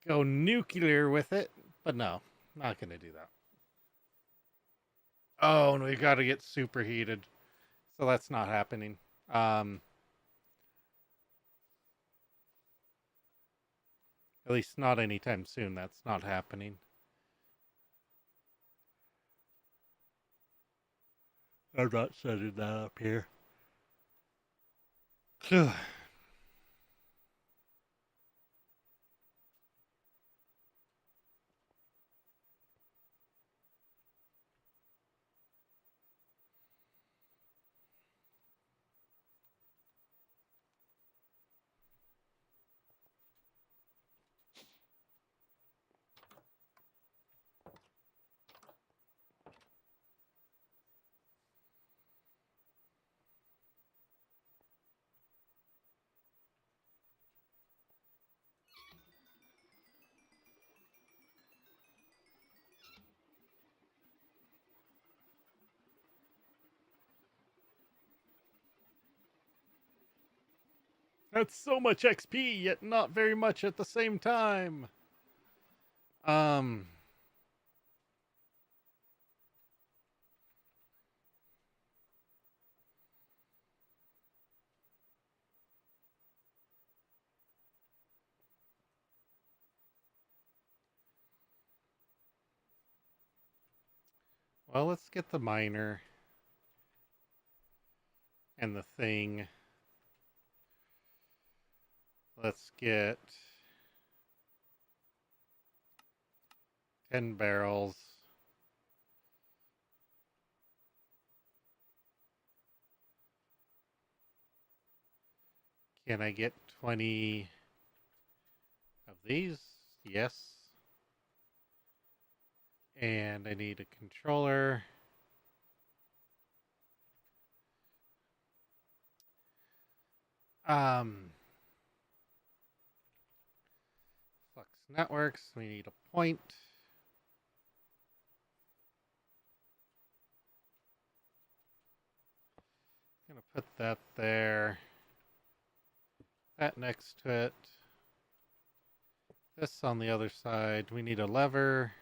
Go nuclear with it, but no, not gonna do that. Oh, and we gotta get superheated. So that's not happening. Um, at least not anytime soon. That's not happening. I'm not setting that up here. That's so much XP, yet not very much at the same time. Um, well, let's get the miner and the thing. Let's get 10 barrels. Can I get 20 of these? Yes. And I need a controller. Flux networks. We need a point. Gonna put that there. That next to it. This on the other side. We need a lever.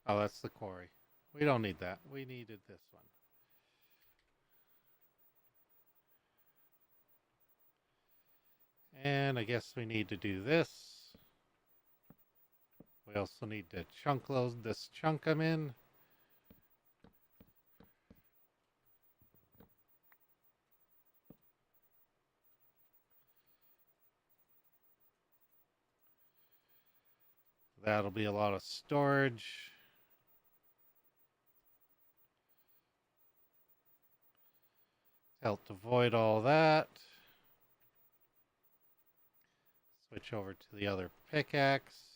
Oh, that's the quarry. We don't need that. We needed this one. And I guess we need to do this. We also need to chunk load this chunk I'm in. That'll be a lot of storage. Help avoid all that. Switch over to the other pickaxe.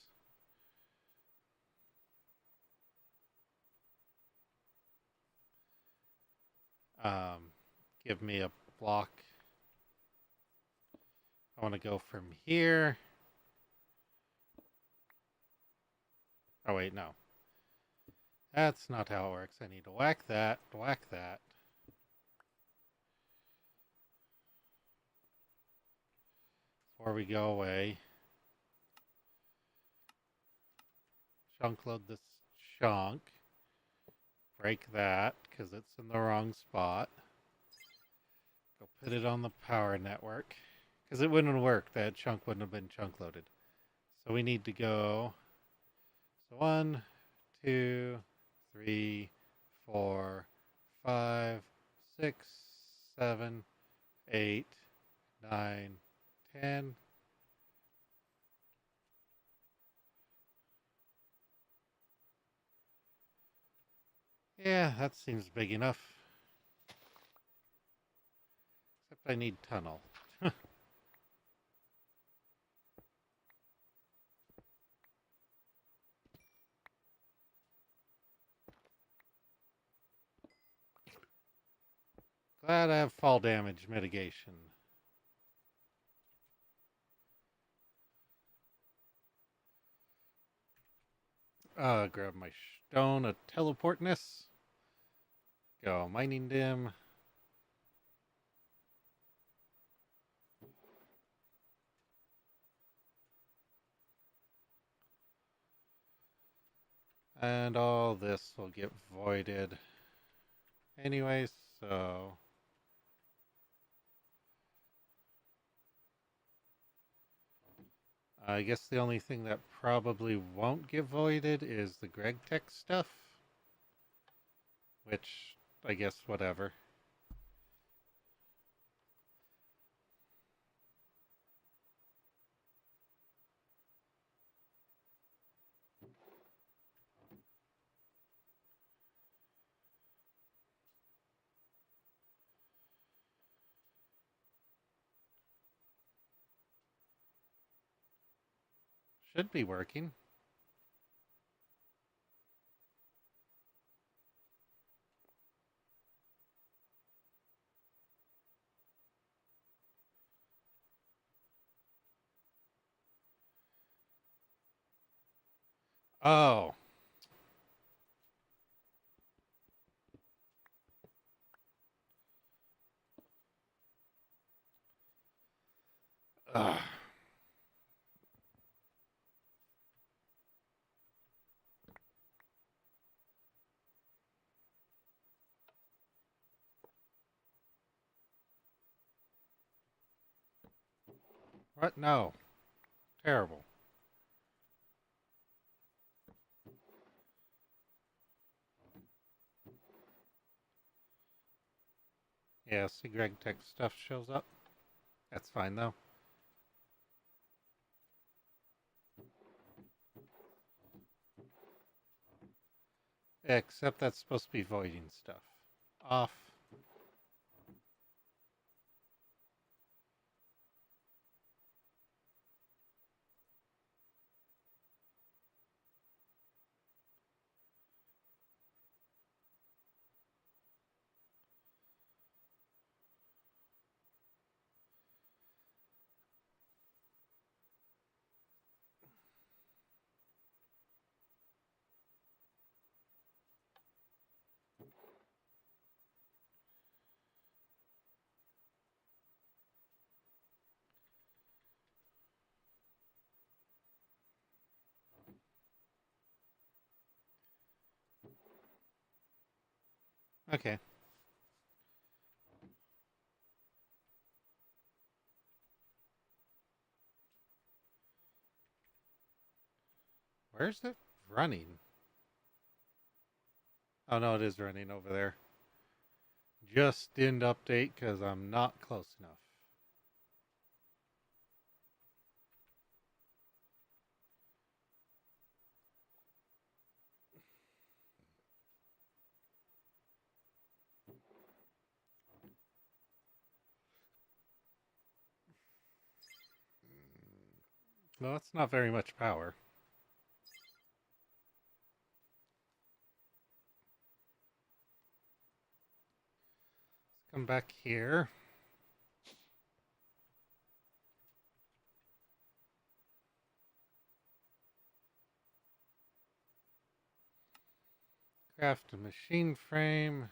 Give me a block. I want to go from here. Oh, wait, no. That's not how it works. I need to whack that, whack that. Before we go away. Chunk load this chunk. Break that, because it's in the wrong spot. Go put it on the power network. Because it wouldn't work. That chunk wouldn't have been chunk loaded. So we need to go. So 1, 2, 3, 4, 5, 6, 7, 8, 9, 10. Yeah, that seems big enough. Except I need tunnel. Glad I have fall damage mitigation. Grab my stone of teleportness. Go mining dim. And all this will get voided. Anyways, so I guess the only thing that probably won't get voided is the Greg Tech stuff. Which, I guess, whatever. Should be working. Oh. Ugh. What? No. Terrible. Yeah, see Greg Tech stuff shows up. That's fine though. Except that's supposed to be voiding stuff. Off. Okay. Where's it running? Oh no, it is running over there. Just didn't update because I'm not close enough. No, that's not very much power. Let's come back here. Craft a machine frame.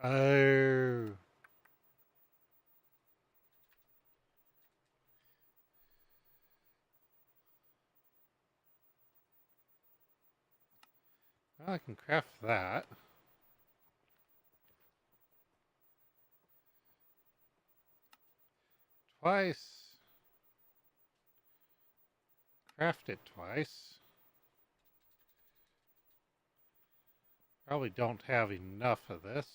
Oh. Well, I can craft that. Twice. Craft it twice. Probably don't have enough of this.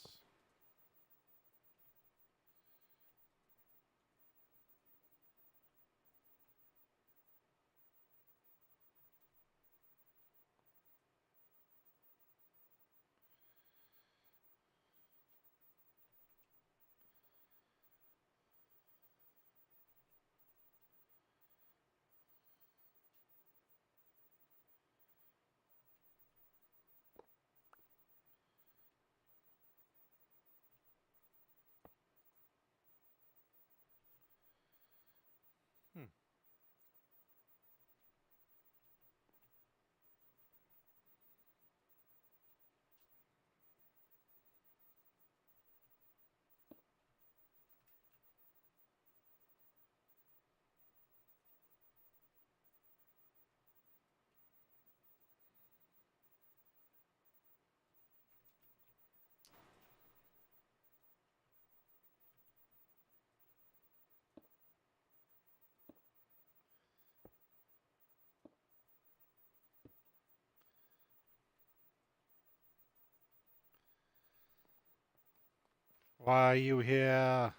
Hmm. Why are you here?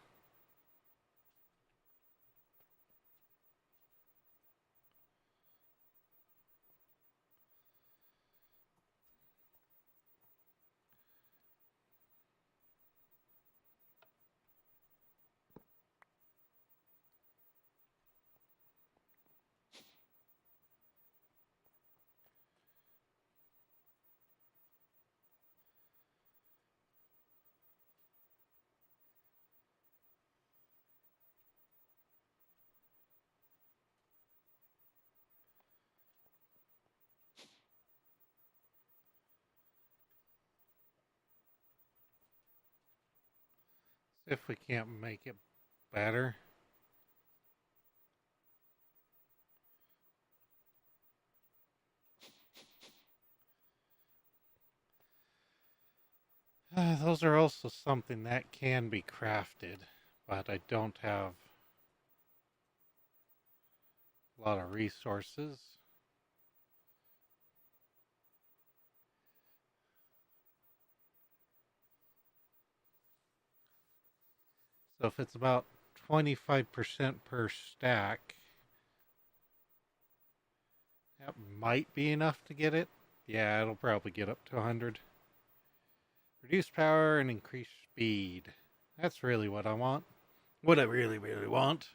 If we can't make it better. Those are also something that can be crafted, but I don't have a lot of resources. So if it's about 25% per stack, that might be enough to get it. Yeah, it'll probably get up to 100. Reduce power and increase speed. That's really what I want. What I really, really want.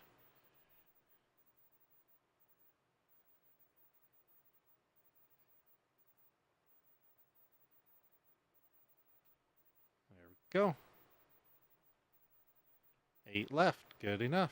There we go. 8 left. Good enough.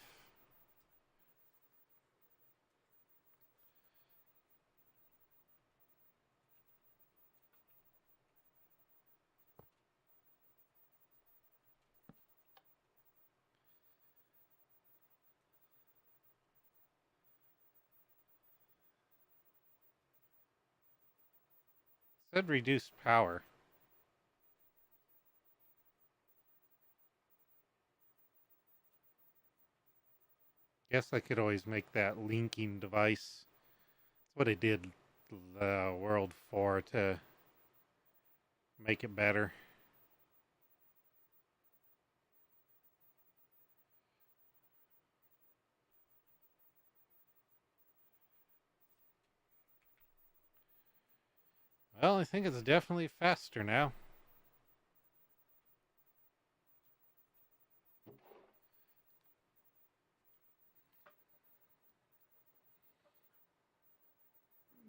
Said reduce power. Guess I could always make that linking device. That's what I did the World 4 to make it better. Well, I think it's definitely faster now.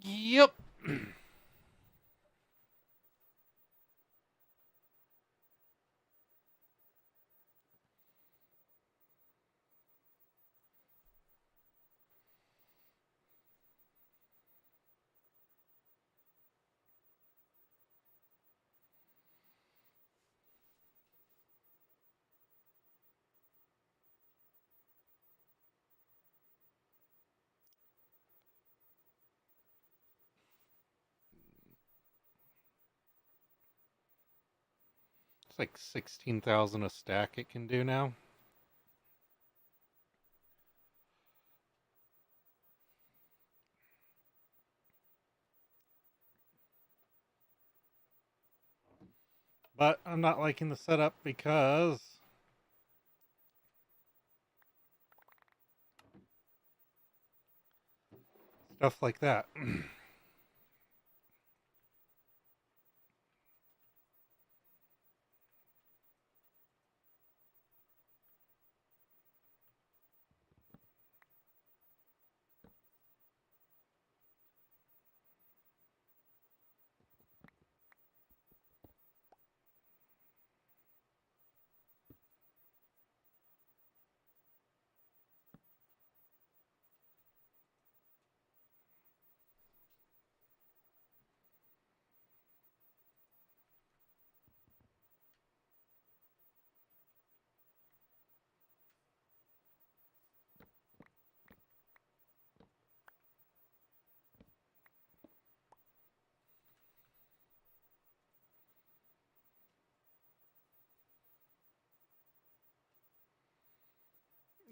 Yep. It's like 16,000 a stack it can do now. But I'm not liking the setup because stuff like that.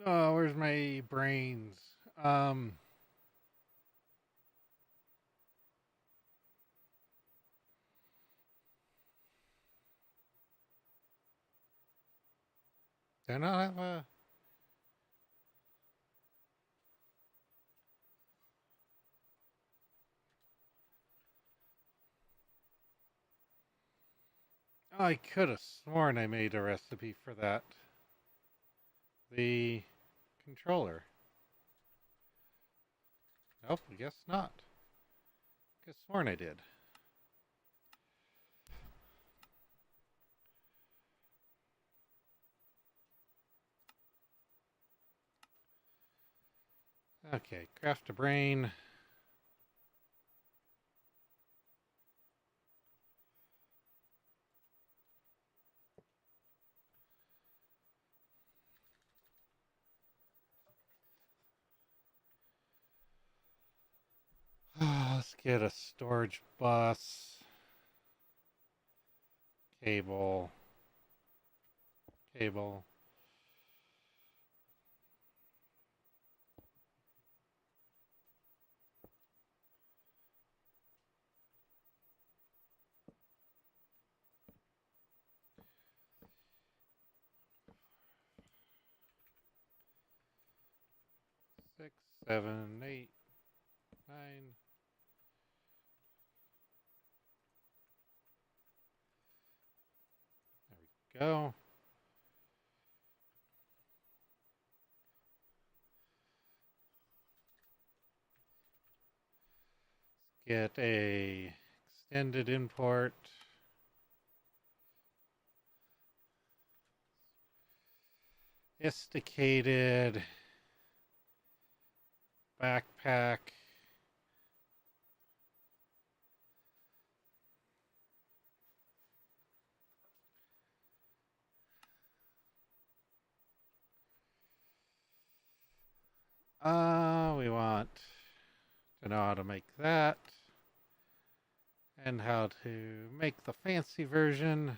Oh, where's my brains? Um, do I not have a? Oh, I could have sworn I made a recipe for that. The controller. Nope, I guess not. Could have sworn I did. Okay, craft a brain. Let's get a storage bus. Cable. Cable. Six, seven, eight, nine. There we go. Get a extended import. Sophisticated backpack. We want to know how to make that and how to make the fancy version.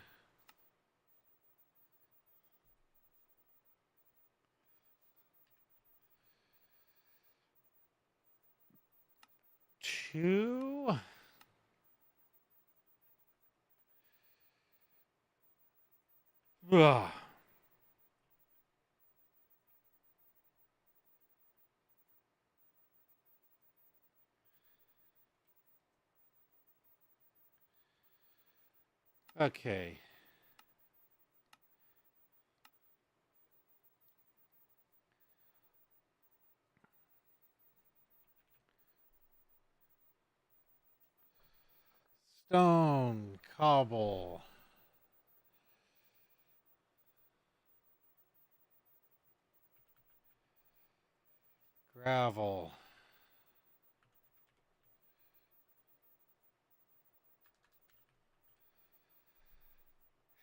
Two. Ugh. Okay. Stone, cobble, gravel,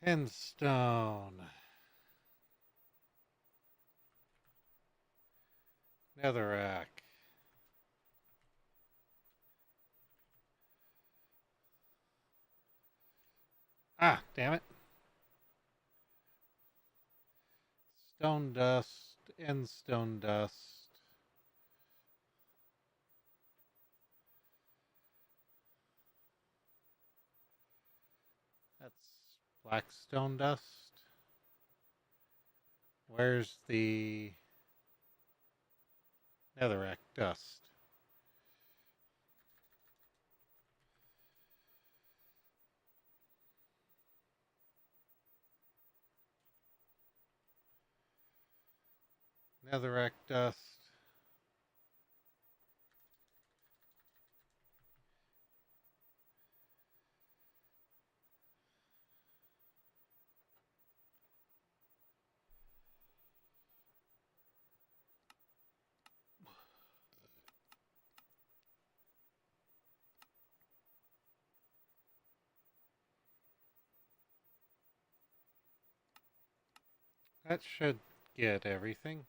handstone, netherrack. Ah, damn it. Stone dust and stone dust. That's black stone dust. Where's the netherrack dust? Netherrack dust. That should get everything.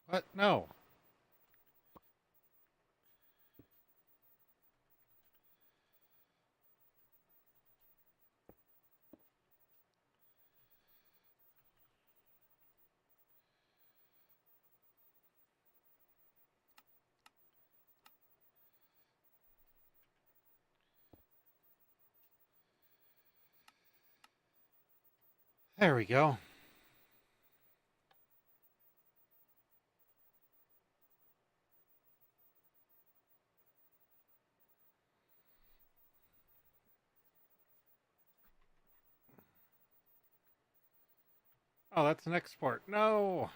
What? No. There we go. Oh, that's an export. No.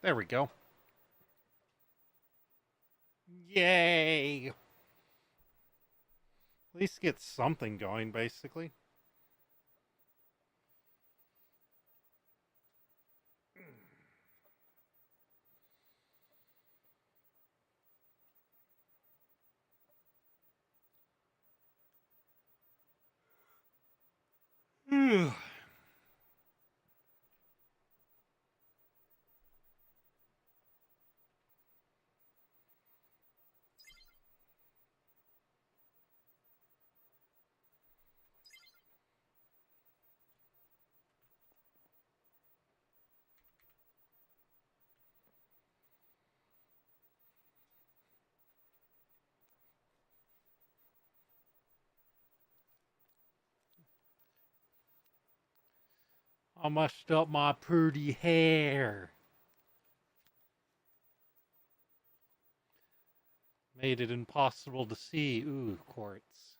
There we go. Yay! At least get something going, basically. I mushed up my pretty hair. Made it impossible to see. Ooh, quartz.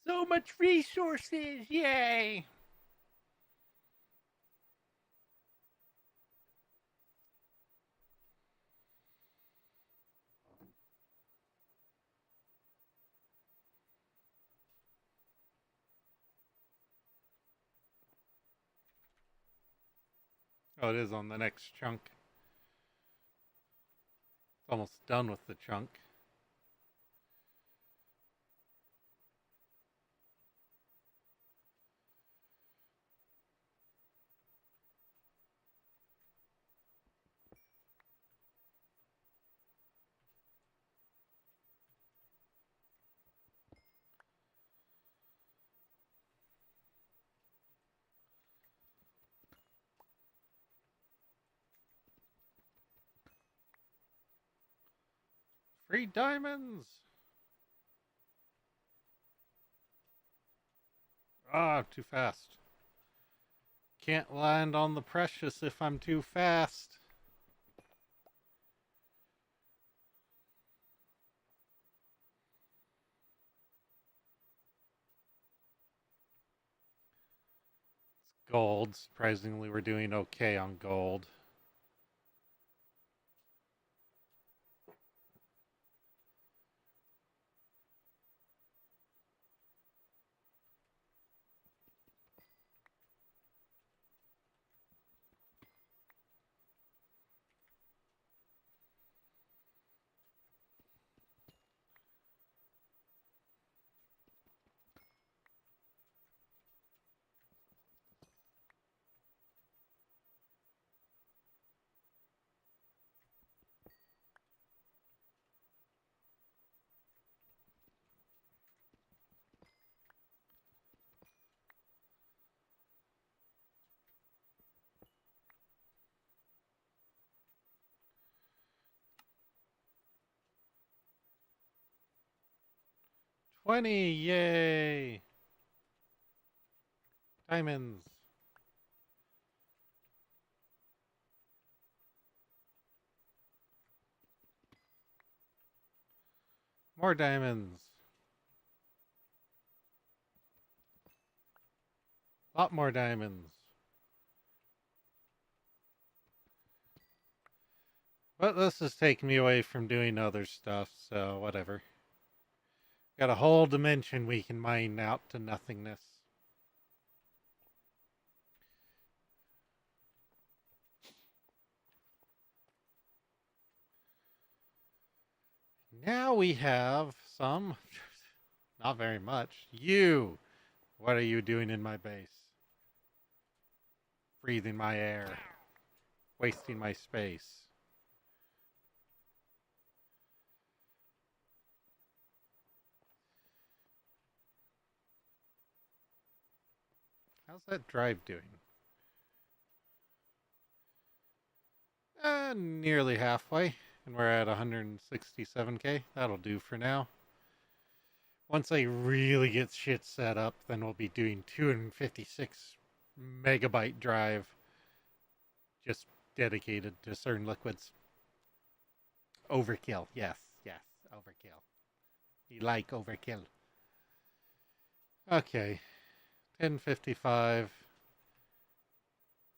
So much resources! Yay! Oh, it is on the next chunk. It's almost done with the chunk. Free diamonds! Ah, too fast. Can't land on the precious if I'm too fast. gold. Surprisingly, we're doing okay on gold. $20, yay! Diamonds. More diamonds. A lot more diamonds. But this is taking me away from doing other stuff, so whatever. Got a whole dimension we can mine out to nothingness. Now we have some. Not very much. You! What are you doing in my base? Breathing my air. Wasting my space. How's that drive doing? Nearly halfway. And we're at 167k. That'll do for now. Once I really get shit set up, then we'll be doing 256 megabyte drive just dedicated to certain liquids. Overkill. Yes, yes, overkill. You like overkill. Okay. 1055.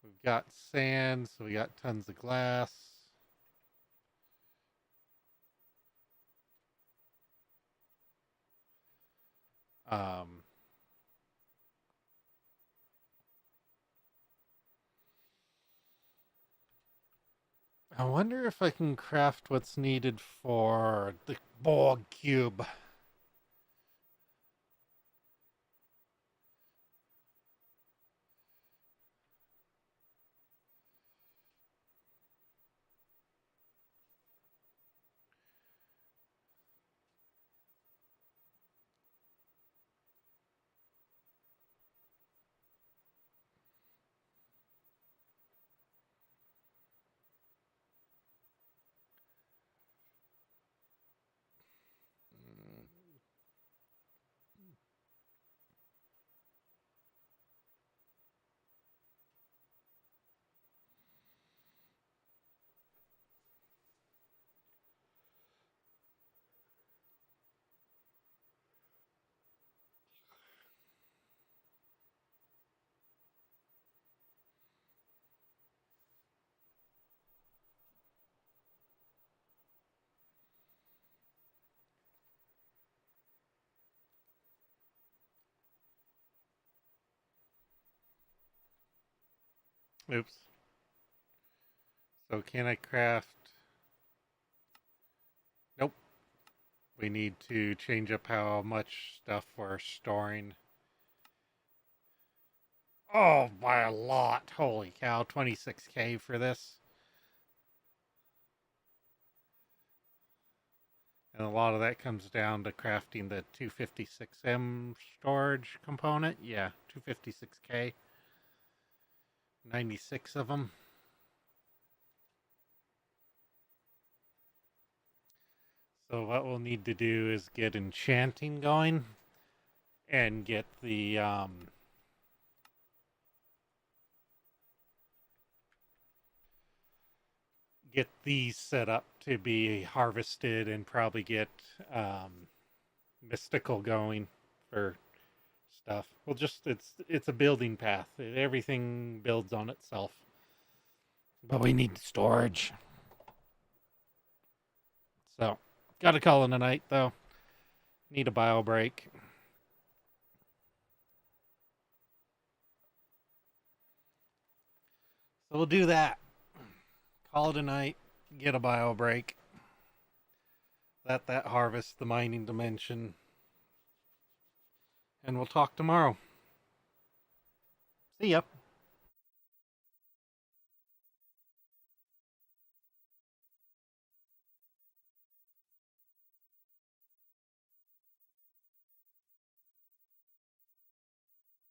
We've got sand, so we got tons of glass. I wonder if I can craft what's needed for the Borg cube. Oops. So can I craft? Nope. We need to change up how much stuff we're storing. Oh, by a lot. Holy cow, 26k for this. And a lot of that comes down to crafting the 256M storage component. Yeah, 256k. 96 of them. So what we'll need to do is get enchanting going and get the get these set up to be harvested and probably get mystical going for stuff. Well, just it's a building path. Everything builds on itself. But we need storage. So, got to call it a night though. Need a bio break. So we'll do that. Call it a night. Get a bio break. Let that harvest the mining dimension. And we'll talk tomorrow. See ya.